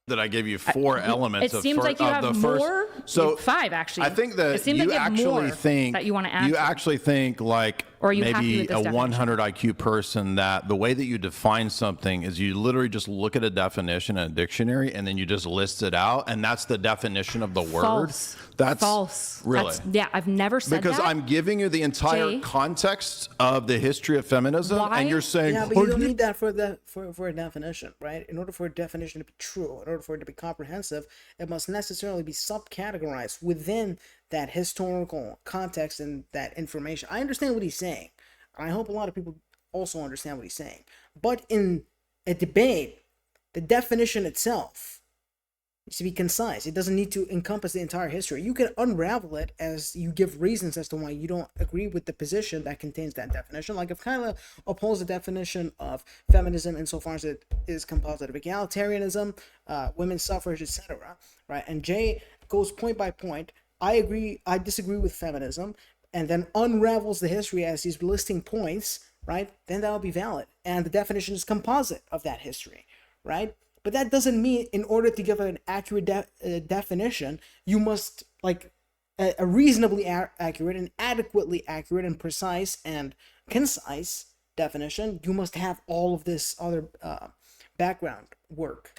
That I gave you 4 elements. It seems like you have more. So you have 5 actually. I think that it seems you like actually think that you want to add. You actually think like Or are you happy maybe with this a definition? 100 IQ person that the way that you define something is you literally just look at a definition in a dictionary and then you just list it out, and that's the definition of the word. False. That's false. Really? I've never said because that. I'm giving you the entire Jay, context of the history of feminism, why? and you're saying, Yeah, but you don't need that for a definition, right? In order for a definition to be true, in order for it to be comprehensive, it must necessarily be subcategorized within that historical context and that information. I understand what he's saying. I hope a lot of people also understand what he's saying. But in a debate, the definition itself needs to be concise. It doesn't need to encompass the entire history. You can unravel it as you give reasons as to why you don't agree with the position that contains that definition. Like if Kyla upholds the definition of feminism insofar as it is composite of egalitarianism, women's suffrage, etc., right? And Jay goes point by point. I disagree with feminism, and then unravels the history as he's listing points, right? Then that will be valid. And the definition is composite of that history, right? But that doesn't mean in order to give an accurate definition, you must, like, a reasonably accurate and adequately accurate and precise and concise definition, you must have all of this other background work.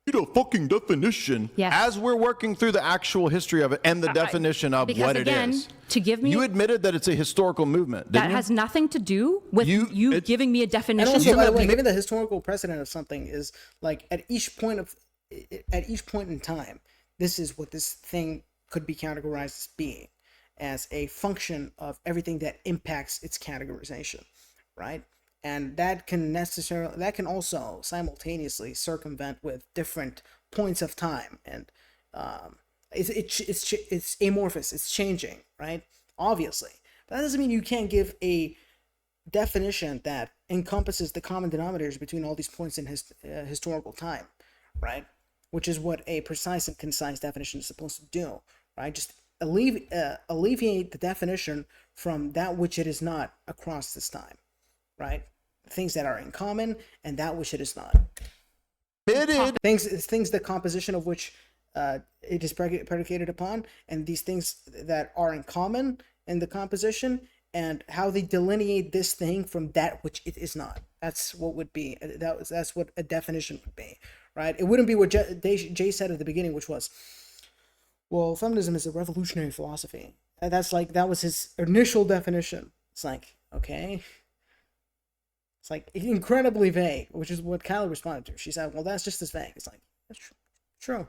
need a fucking definition as we're working through the actual history of it and the definition of what it is. To give me, you admitted that it's a historical movement. That has nothing to do with you giving me a definition. And also, by the way, maybe the historical precedent of something is like at each point in time, this is what this thing could be categorized as being, as a function of everything that impacts its categorization, right? And that can also simultaneously circumvent with different points of time, and it's amorphous, it's changing, right? Obviously, but that doesn't mean you can't give a definition that encompasses the common denominators between all these points in historical time, right? Which is what a precise and concise definition is supposed to do, right? Just alleviate the definition from that which it is not across this time, right? Things that are in common and that which it is not. Things the composition of which it is predicated upon, and these things that are in common in the composition, and how they delineate this thing from that which it is not. That's what would be. That's what a definition would be, right? It wouldn't be what Jay said at the beginning, which was, well, feminism is a revolutionary philosophy. And that was his initial definition. It's like, okay. It's like incredibly vague, which is what Kyla responded to. She said, well, that's just as vague. It's like, that's true.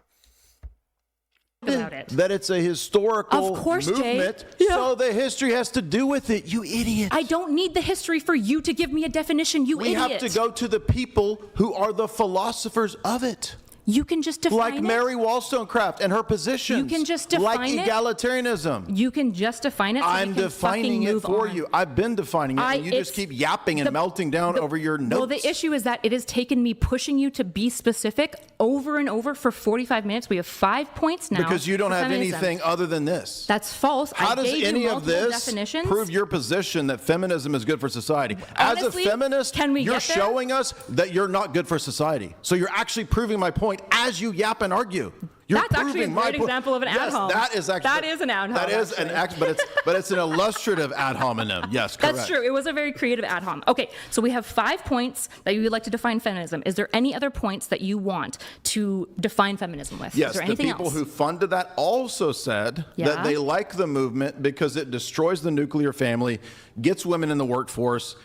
About it. That it's a historical movement, so the history has to do with it, you idiot. I don't need the history for you to give me a definition, you idiot. We have to go to the people who are the philosophers of it. You can just define like it. Mary Wollstonecraft and her positions. You can just define like it. egalitarianism. You can just define it. So I'm defining it for you. I've been defining it, and you just keep yapping and melting down over your notes. Well, the issue is that it has taken me pushing you to be specific over and over for 45 minutes. We have 5 points now. Because you don't have feminism. anything other than this. That's false. How does any of this definitions. prove your position that feminism is good for society? Honestly, as a feminist, you're showing us that you're not good for society. So you're actually proving my point as you yap and argue. That's actually a great example of an ad hominem. That is actually an ad hominem. That is but it's an illustrative ad hominem. Yes, correct. That's true. It was a very creative ad hominem. Okay, so we have 5 points that you would like to define feminism. Is there any other points that you want to define feminism with? Yes, is there the anything people else? who funded that also said that they like the movement because it destroys the nuclear family, gets women in the workforce,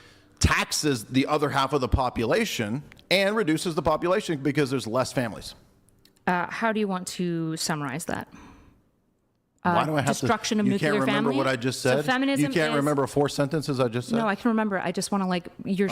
taxes the other half of the population and reduces the population because there's less families. How do you want to summarize that? Why do I have destruction to? of You nuclear can't remember family? what I just So said. feminism You can't is- remember 4 sentences I just said. No, I can remember. I just want to you're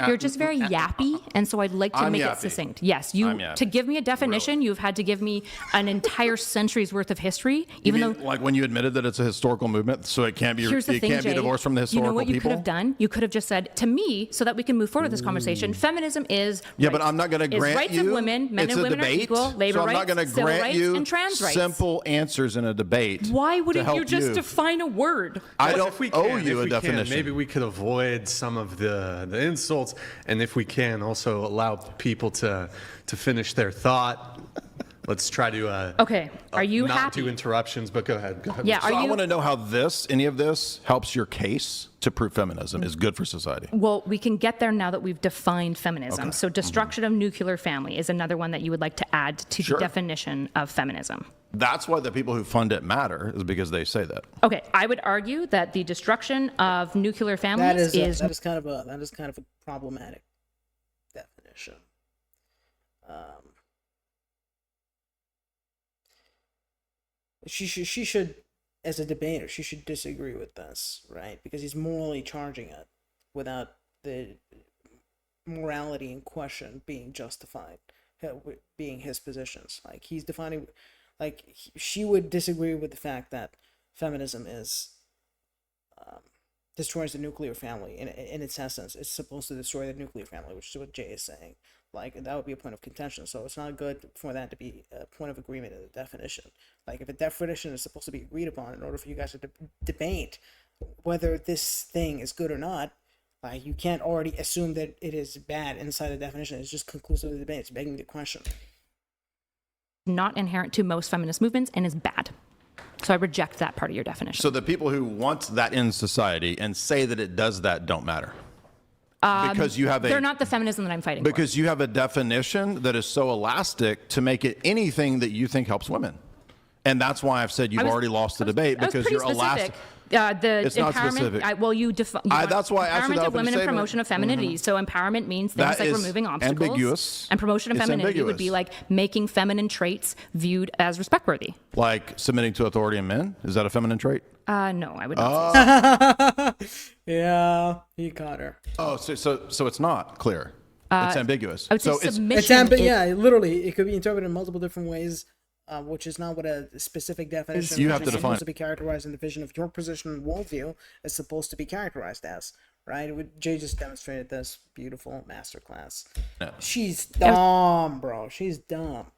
you're just very yappy, and so I'd like to I'm make it yappy. succinct. Yes, I'm yappy. to give me a definition, you've had to give me an entire century's worth of history, even though. Like when you admitted that it's a historical movement, so it can't be Here's the thing, can't be Jay. divorced from the historical You know what you people. could have done? You could have just said to me, so that we can move forward with this conversation. Feminism is Yeah, but I'm not going to is grant rights you. of women, men it's and a women debate, are equal, labor so I'm rights, not going to civil grant rights, you and trans rights. simple answers in a debate. Why wouldn't to you help just define a word? I Well, don't if we owe can, you if a we definition. Can, maybe we could avoid some of the insults, and if we can, also allow people to finish their thought. Let's try to Okay, are you not happy? do interruptions, but go ahead. Go ahead. Yeah, So are I you? want to know how any of this helps your case to prove feminism is good for society. Well, we can get there now that we've defined feminism. Okay. So, destruction of nuclear family is another one that you would like to add to Sure. the definition of feminism. That's why the people who fund it matter, is because they say that. Okay, I would argue that the destruction of nuclear families that is kind of a problematic definition. She should, as a debater, she should disagree with this, right? Because he's morally charging it without the morality in question being justified, being his positions. Like he's defining, she would disagree with the fact that feminism is destroys the nuclear family in its essence. It's supposed to destroy the nuclear family, which is what Jay is saying. Like that would be a point of contention. So it's not good for that to be a point of agreement in the definition. Like if a definition is supposed to be agreed upon in order for you guys to debate whether this thing is good or not, like you can't already assume that it is bad inside the definition. It's just conclusive debate. It's begging the question. not inherent to most feminist movements and is bad. So I reject that part of your definition. So the people who want that in society and say that it does that don't matter. Because you have They're not the feminism that I'm fighting for. because you have a definition that is so elastic to make it anything that you think helps women. And that's why I've said you've already lost the debate, because you're elastic. The It's not empowerment. specific. That's why I actually empowerment have of to women say and promotion of femininity. So empowerment means things That like is removing obstacles. ambiguous. And promotion of It's femininity would be ambiguous. like making feminine traits viewed as respect-worthy. Like submitting to authority in men. Is that a feminine trait? No, I would not say so. Yeah, he caught her. Oh, so it's not clear. It's ambiguous. I would say So it's submission is- Yeah, literally, it could be interpreted in multiple different ways, which is not what a specific definition. You have to is define supposed it. to be characterized in the vision of your position and worldview is supposed to be characterized as. Right? Jay just demonstrated this beautiful masterclass. Yeah. She's dumb, bro. She's dumb.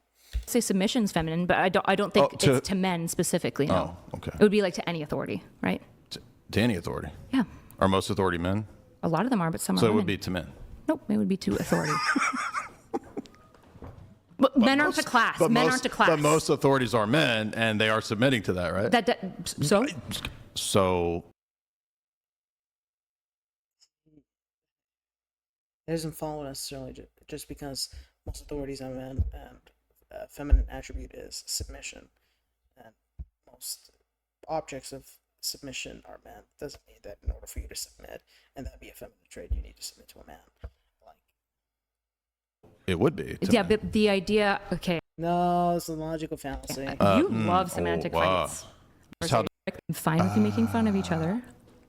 say submission's feminine, but I don't think to- it's to men specifically. No. Oh, okay. It would be like to any authority, right? To any authority. Yeah. Are most authority men? A lot of them are, but some So are it women. would be to men. Nope, it would be to authority. But men aren't a class. Men aren't a class. But most authorities are men, and they are submitting to that, right? So So It doesn't follow necessarily just because most authorities are men and feminine attribute is submission, and most objects of submission are men. Doesn't mean that in order for you to submit and that be a feminine trait, you need to submit to a man. Like, it would be. to yeah, men. but the idea. Okay, no, it's a logical fallacy. you love semantic wow. fights. That's how- I'm fine with you making fun of each other.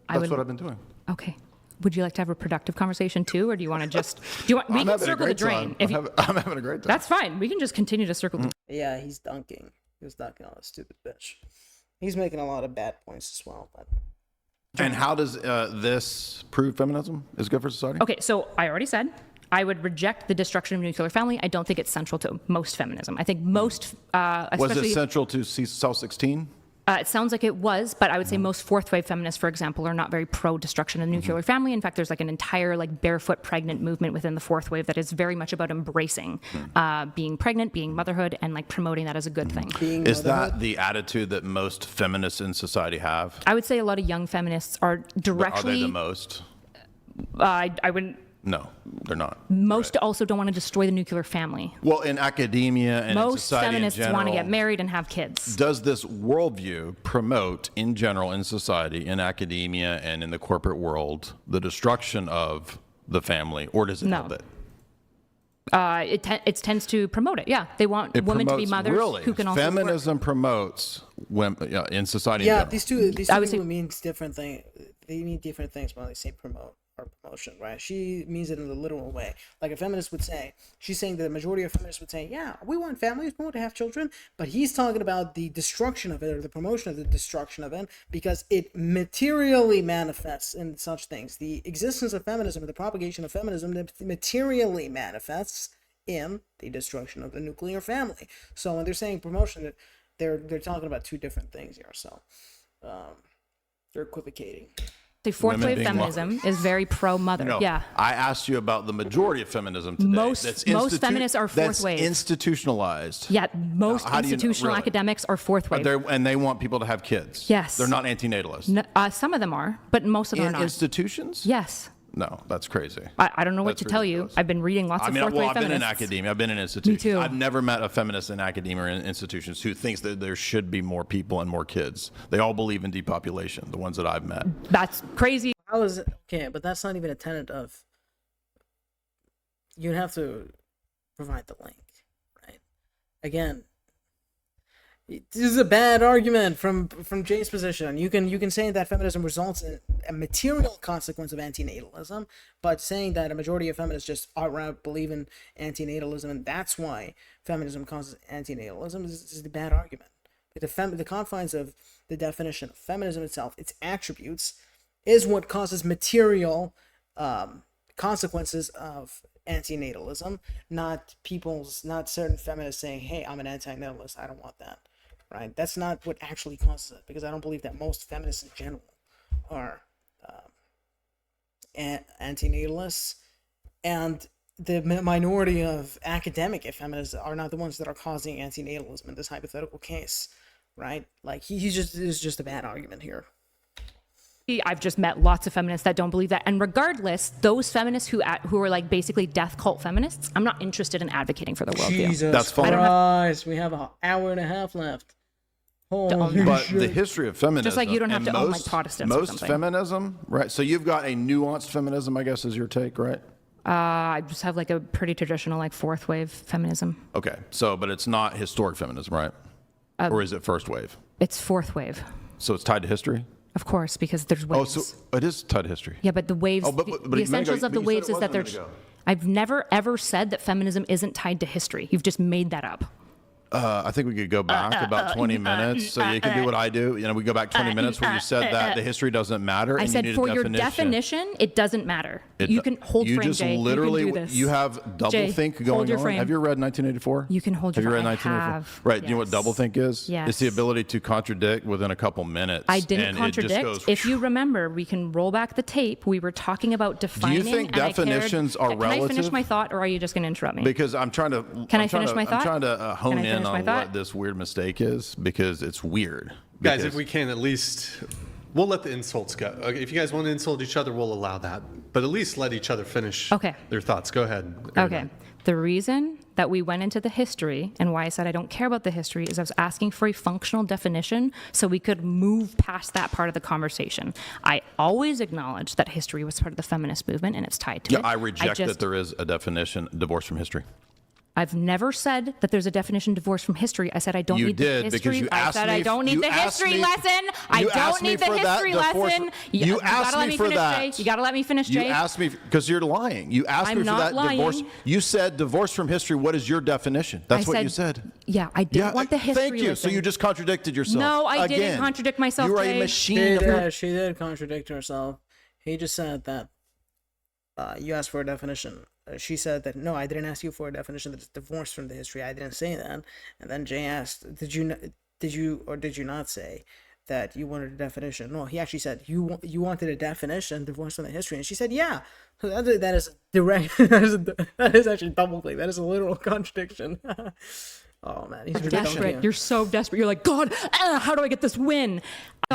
That's what I've been doing. Okay. Would you like to have a productive conversation too, or do you want to just? Do you want? We I'm can having a circle the great drain. time. If you, I'm having a great time. that's fine. We can just continue to circle. Yeah, he's dunking. He was dunking on a stupid bitch. He's making a lot of bad points as well. But And how does this prove feminism is good for society? Okay, so I already said I would reject the destruction of nuclear family. I don't think it's central to most feminism. I think most, Was especially, it central to Cell 16? it sounds like it was, but I would say most fourth wave feminists, for example, are not very pro destruction of nuclear family. In fact, there's like an entire like barefoot pregnant movement within the fourth wave that is very much about embracing being pregnant, being motherhood, and like promoting that as a good thing. being Is motherhood- that the attitude that most feminists in society have? I would say a lot of young feminists are Are they directly. the most? I wouldn't. No, they're not. Most also don't want to destroy the nuclear family. Well, in academia and in Most society feminists in general, want to get married and have kids. does this worldview promote, in general, in society, in academia, and in the corporate world, the destruction of the family, or does it No. help it? It tends to promote it. Yeah, they want women to be mothers really? who can also work. Feminism promotes women in society. Yeah, in these general. two I would say- people mean different things. They mean different things when they say promote or promotion, right? She means it in the literal way. Like a feminist would say, she's saying that the majority of feminists would say, yeah, we want families, we want to have children, but he's talking about the destruction of it, or the promotion of the destruction of it, because it materially manifests in such things. The existence of feminism, or the propagation of feminism, materially manifests in the destruction of the nuclear family. So when they're saying promotion, they're talking about two different things here. So they're equivocating. The fourth Women wave being feminism is very pro-mother. No, Yeah. I asked you about the majority of feminism today. Most feminists are fourth that's wave. institutionalized. Yeah, most How do you know- institutional really? academics are fourth wave. And they want people to have kids. Yes. They're not antinatalists. No, some of them are, but most of them are In not. institutions? Yes. No, that's crazy. I don't know what That's to tell you. ridiculous. I've been reading lots of fourth wave I've been feminists. in academia. I've been in institutions. too. I've never met a feminist in academia or in institutions who thinks that there should be more people and more kids. They all believe in depopulation, the ones that I've met. That's crazy. How is it? Okay, but that's not even a tenet of. You'd have to provide the link, right? Again, this is a bad argument from Jay's position. You can say that feminism results in a material consequence of antinatalism, but saying that a majority of feminists just outright believe in antinatalism and that's why feminism causes antinatalism is a bad argument. The confines of the definition of feminism itself, its attributes, is what causes material consequences of antinatalism, not certain feminists saying, hey, I'm an antinatalist, I don't want that. Right? That's not what actually causes it, because I don't believe that most feminists in general are antinatalists, and the minority of academic feminists are not the ones that are causing antinatalism in this hypothetical case, right? Like he's just a bad argument here. I've just met lots of feminists that don't believe that. And regardless, those feminists who are like basically death cult feminists, I'm not interested in advocating for their worldview. Jesus That's fine. Christ, we have an hour and a half left. Holy But shit. the history of feminism, Just like you don't have and to own, like, Protestants or most something. feminism, right? So you've got a nuanced feminism, I guess, is your take, right? I just have like a pretty traditional like fourth wave feminism. Okay, so but it's not historic feminism, right? Or is it first wave? It's fourth wave, So it's tied to history. of course, because there's Oh, waves. so it is tied to history. Yeah, but the waves, Oh, but the a minute essentials ago- of the but you said waves it is that wasn't a they're. minute ago. I've never ever said that feminism isn't tied to history. You've just made that up. I think we could go back about 20 minutes. So you can do what I do. You know, we go back 20 minutes where you said that the history doesn't matter. I and said you need for a your definition. definition, it doesn't matter. It You do- can hold you frame, just Jay. literally, You can do this. you have double Jay, think hold going your on. frame. Have you read 1984? You can hold Have your you read frame. I 1984? have, Right. You know what yes. double think is? Yes. It's the ability to contradict within a couple minutes. I didn't and contradict. It just goes, If you remember, we can roll back the tape. We were talking about defining. think and I cared- definitions are Can I finish relative? my thought, or are you just going to interrupt me? because I'm trying to. Can I I'm trying finish to- my thought? I'm trying to hone Can I in finish my on thought? what this weird mistake is because it's weird. Guys, Because- if we can at least, we'll let the insults go. Okay, if you guys want to insult each other, we'll allow that. But at least let each other finish Okay. their thoughts. Go ahead. Okay. The reason that we went into the history and why I said I don't care about the history is I was asking for a functional definition so we could move past that part of the conversation. I always acknowledge that history was part of the feminist movement and it's tied to Yeah, it. I reject just- that there is a definition divorced from history. I've never said that there's a definition divorced from history. I said I don't You need did the because history. you I asked said me. I don't need you the asked history me- lesson. I you don't asked me need the for that history divorce- lesson. You gotta asked let me me for finish, that. Jay. You gotta let me finish, Jay. You asked me because you're lying. You asked I'm me for not that lying. divorce. You said divorce from history. What is your definition? That's I what you said. Yeah, I didn't want the history Thank you. lesson. So you just contradicted yourself. No, I didn't Again. contradict myself, You're Jay. a machine. of- She did contradict herself. He just said that you asked for a definition. She said that no, I didn't ask you for a definition that's divorced from the history. I didn't say that. And then Jay asked, did you not say that you wanted a definition? No, he actually said you wanted a definition divorced from the history, and she said yeah. So that is direct. that is actually double thing. That is a literal contradiction. Oh man, he's ridiculous. Desperate. You're so desperate. You're like, God, how do I get this win?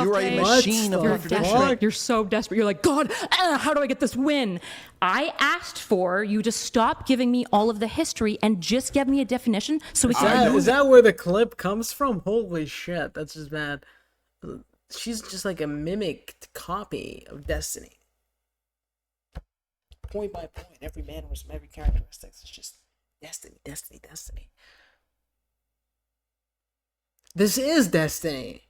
You are a Jay. machine of What the You're contradiction. desperate. You're so desperate. You're like, God, how do I get this win? I asked for you to stop giving me all of the history and just give me a definition so we can. Is that where the clip comes from? Holy shit, that's just bad. She's just like a mimicked copy of Destiny. Point by point, every mannerism, every characteristics. It's just Destiny, Destiny, Destiny. This is Destiny.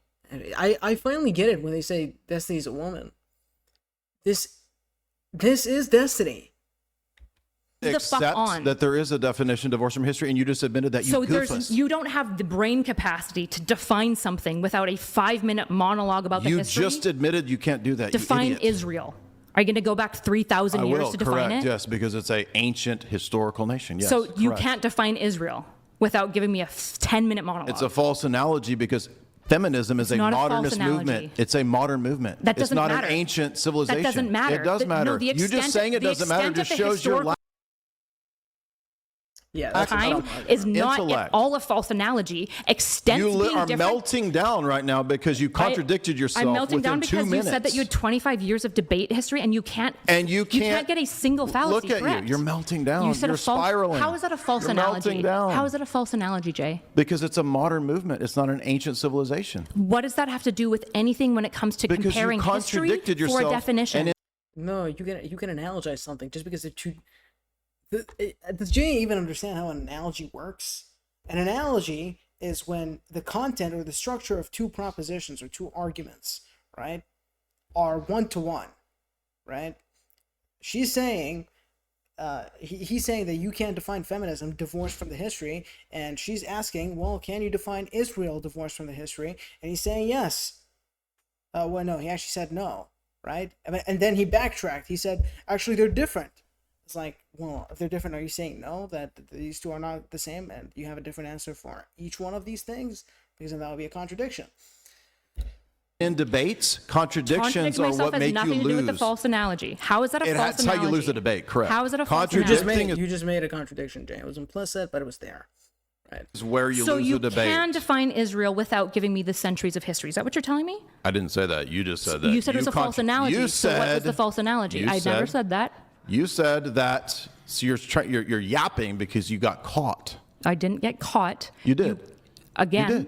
I finally get it when they say Destiny's a woman. This is Destiny. The fuck Accept on. that there is a definition divorced from history, and you just admitted that. You So goofus. you don't have the brain capacity to define something without a 5-minute monologue about the You history. just admitted you can't do that. Define you idiot. Israel. Are you going to go back 3,000 I years will, to define correct, it? yes, because it's a ancient historical nation. Yes, So you correct. can't define Israel without giving me a 10-minute monologue. It's a false analogy because feminism is a not a false modernist analogy. movement. It's a modern movement. That doesn't it's not matter. an ancient civilization. That doesn't matter. It does matter. No, the You extent, just saying it the doesn't matter extent just of the shows your historical lack. Yeah, that's what time I'm talking is about. not Intellect. at all a false analogy. Extent You being are different. melting down right now because you contradicted yourself I'm melting within down 2 because minutes. you said that you had 25 years of debate history and you can't get a single fallacy Look at correct. you. You're melting down. You said You're a false, spiraling. How is that a false You're analogy? melting down. How is that a false analogy, Jay? Because it's a modern movement. It's not an ancient civilization. What does that have to do with anything when it comes to Because comparing you history contradicted for yourself. a definition? And No, you can analogize something just because they're two. Does Jay even understand how an analogy works? An analogy is when the content or the structure of two propositions or two arguments, right, are one-to-one, right? She's saying, he's saying that you can't define feminism divorced from the history, and she's asking, well, can you define Israel divorced from the history? And he's saying yes. Well, no, he actually said no, right? And then he backtracked. He said, actually, they're different. It's like, well, if they're different, are you saying no, that these two are not the same, and you have a different answer for each one of these things? Because then that would be a contradiction. in debates, contradictions Contradicting are myself what has make nothing you to do with the lose. false analogy. How is that a false That's analogy? how you lose the debate, correct. How is it a false You just analogy? made you just made a contradiction, Jay. It was implicit, but it was there. Right. Is where you So lose you the debate. can define Israel without giving me the centuries of history. Is that what you're telling me? I didn't say that. You just said that. You said it was a false analogy. You So what was the false analogy? I never said that. You said that. So you're yapping because you got caught. I didn't get caught. You did. Again. You did.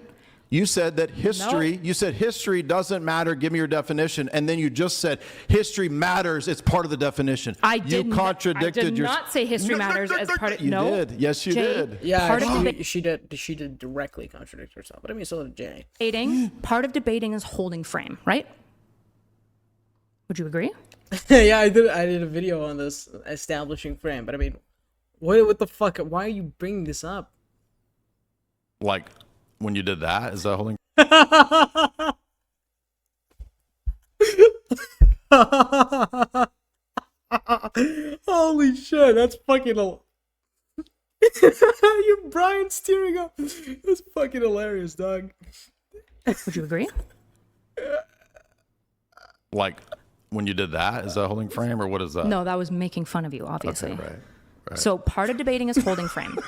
You said that history. No. You said history doesn't matter. Give me your definition, and then you just said history matters. It's part of the definition. You contradicted I did not say history matters as part of. You No. did. Yes, you Jay, did. Yeah, part of debate- she did directly contradict herself. But I mean, so did Jay. part of debating is holding frame, right? Would you agree? Yeah, I did a video on this establishing frame. But I mean, what the fuck? Why are you bringing this up? Like when you did that, is that holding? Holy shit, that's fucking you Brian's tearing up. That's fucking hilarious, dog. Would you agree? Like when you did that, is that holding frame or what is that? No, that was making fun of you, obviously. Okay, right. So part of debating is holding frame.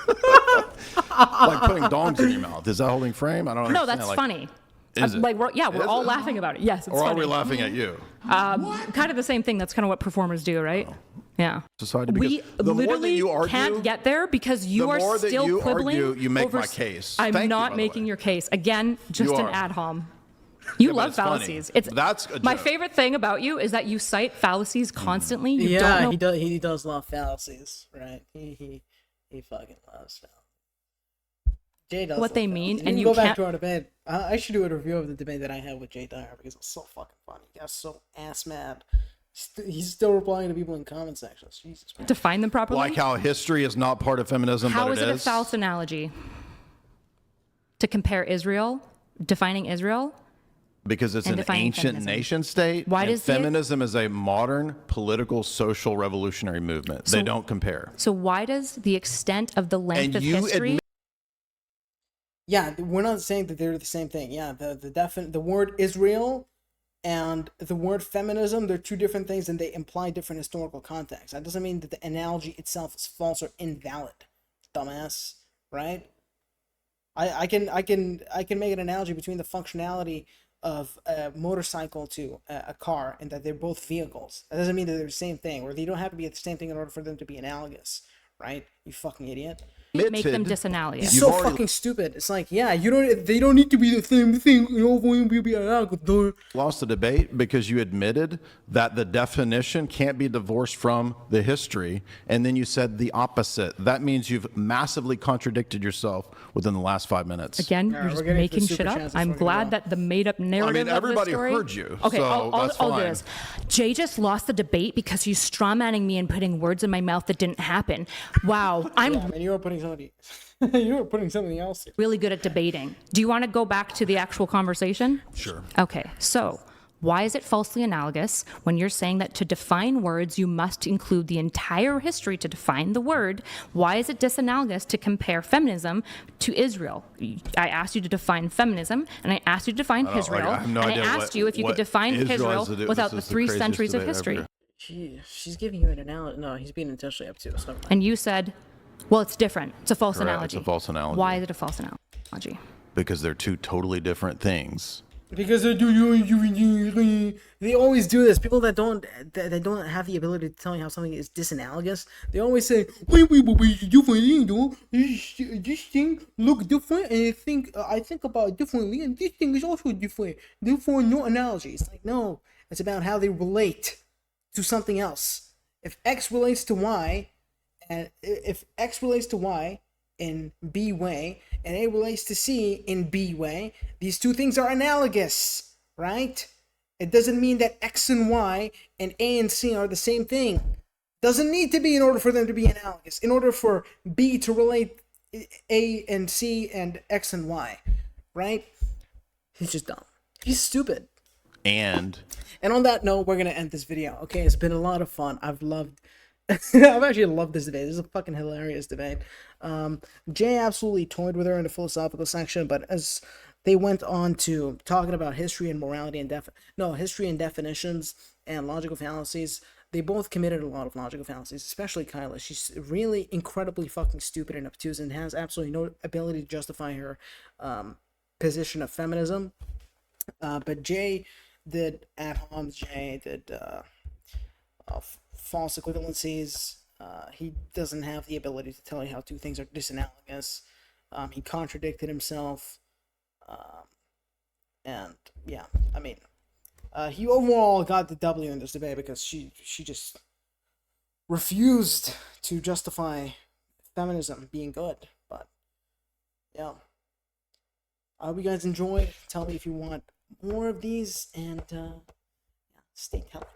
Like putting dongs in your mouth. Is that holding frame? I don't understand. No, that's like, funny. Is it? Like we're Is all it? laughing about it. Yes, it's Or are funny. we laughing at you? Kind of the same thing. That's kind of what performers do, right? Yeah. Society, We because the more that literally you argue, can't get there because you the are more that still you quibbling. argue, you make over my case. I'm Thank you, not by the making way. your case. Again, just You an are. ad hom. You but love it's funny. fallacies. It's That's a my joke. favorite thing about you is that you cite fallacies constantly. You Yeah, don't know he does love fallacies, right? He fucking loves fallacies. Jay does what love they fallacies. mean, You and can you go back can't. to our debate. I should do a review of the debate that I had with Jay Dyer because it was so fucking funny. He got so ass mad. He's still replying to people in comment sections. Jesus Christ. define them properly. like how history is not part of feminism, How but is it a false analogy to compare Israel, defining Israel? Because it's and an defining ancient feminism. nation state. Why and does the- feminism is a modern political, social, revolutionary movement. They don't compare. So why does the extent of the length And of you history? admit- Yeah, we're not saying that they're the same thing. Yeah, the word Israel and the word feminism, they're two different things and they imply different historical contexts. That doesn't mean that the analogy itself is false or invalid, dumbass, right? I can make an analogy between the functionality of a motorcycle to a car and that they're both vehicles. That doesn't mean that they're the same thing, or they don't have to be the same thing in order for them to be analogous, right? You fucking idiot. Make them Admitted- disanalogous. He's so fucking stupid. It's like, yeah, they don't need to be the same thing, be analogous. Lost the debate because you admitted that the definition can't be divorced from the history, and then you said the opposite. That means you've massively contradicted yourself within the last 5 minutes. Again, you're just making shit up. I'm glad that the made-up narrative. everybody of this story, heard you, Okay, so that's I'll do fine. this. Jay just lost the debate because he's strawmanning me and putting words in my mouth that didn't happen. Wow, I'm And you were putting something else here. really good at debating. Do you want to go back to the actual conversation? Sure. Okay, so why is it falsely analogous when you're saying that to define words, you must include the entire history to define the word? Why is it disanalogous to compare feminism to Israel? I asked you to define feminism, and I asked you to define Israel, I have no and I idea asked you if you could what define Israel Israel has to do- without this the is the 3 craziest centuries of debate history. ever. She's giving you an analogy. No, he's being intentionally obtuse. Never mind. And you said, well, it's different. It's a false Correct, analogy. it's a false analogy. Why is it a false analogy? Because they're two totally different things. Because they always do this. People that don't have the ability to tell you how something is disanalogous, they always say, "Wait, different. This thing look different, and I think about it differently, and this thing is also different. Therefore, no analogy." It's like, no, it's about how they relate to something else. If X relates to Y, and if X relates to Y in B way, and A relates to C in B way, these two things are analogous, right? It doesn't mean that X and Y and A and C are the same thing. Doesn't need to be in order for them to be analogous. In order for B to relate A and C and X and Y, right? He's just dumb. He's stupid. And on that note, we're gonna end this video. Okay, it's been a lot of fun. I've actually loved this debate. This is a fucking hilarious debate. Jay absolutely toyed with her in the philosophical section, but as they went on to talking about history and morality and history and definitions and logical fallacies, they both committed a lot of logical fallacies, especially Kyla. She's really incredibly fucking stupid and obtuse and has absolutely no ability to justify her position of feminism. But Jay did ad homs. Jay did false equivalencies. He doesn't have the ability to tell you how two things are disanalogous. He contradicted himself. And yeah, I mean, he overall got the W in this debate because she just refused to justify feminism being good. But yeah, I hope you guys enjoyed. Tell me if you want more of these, and stay healthy.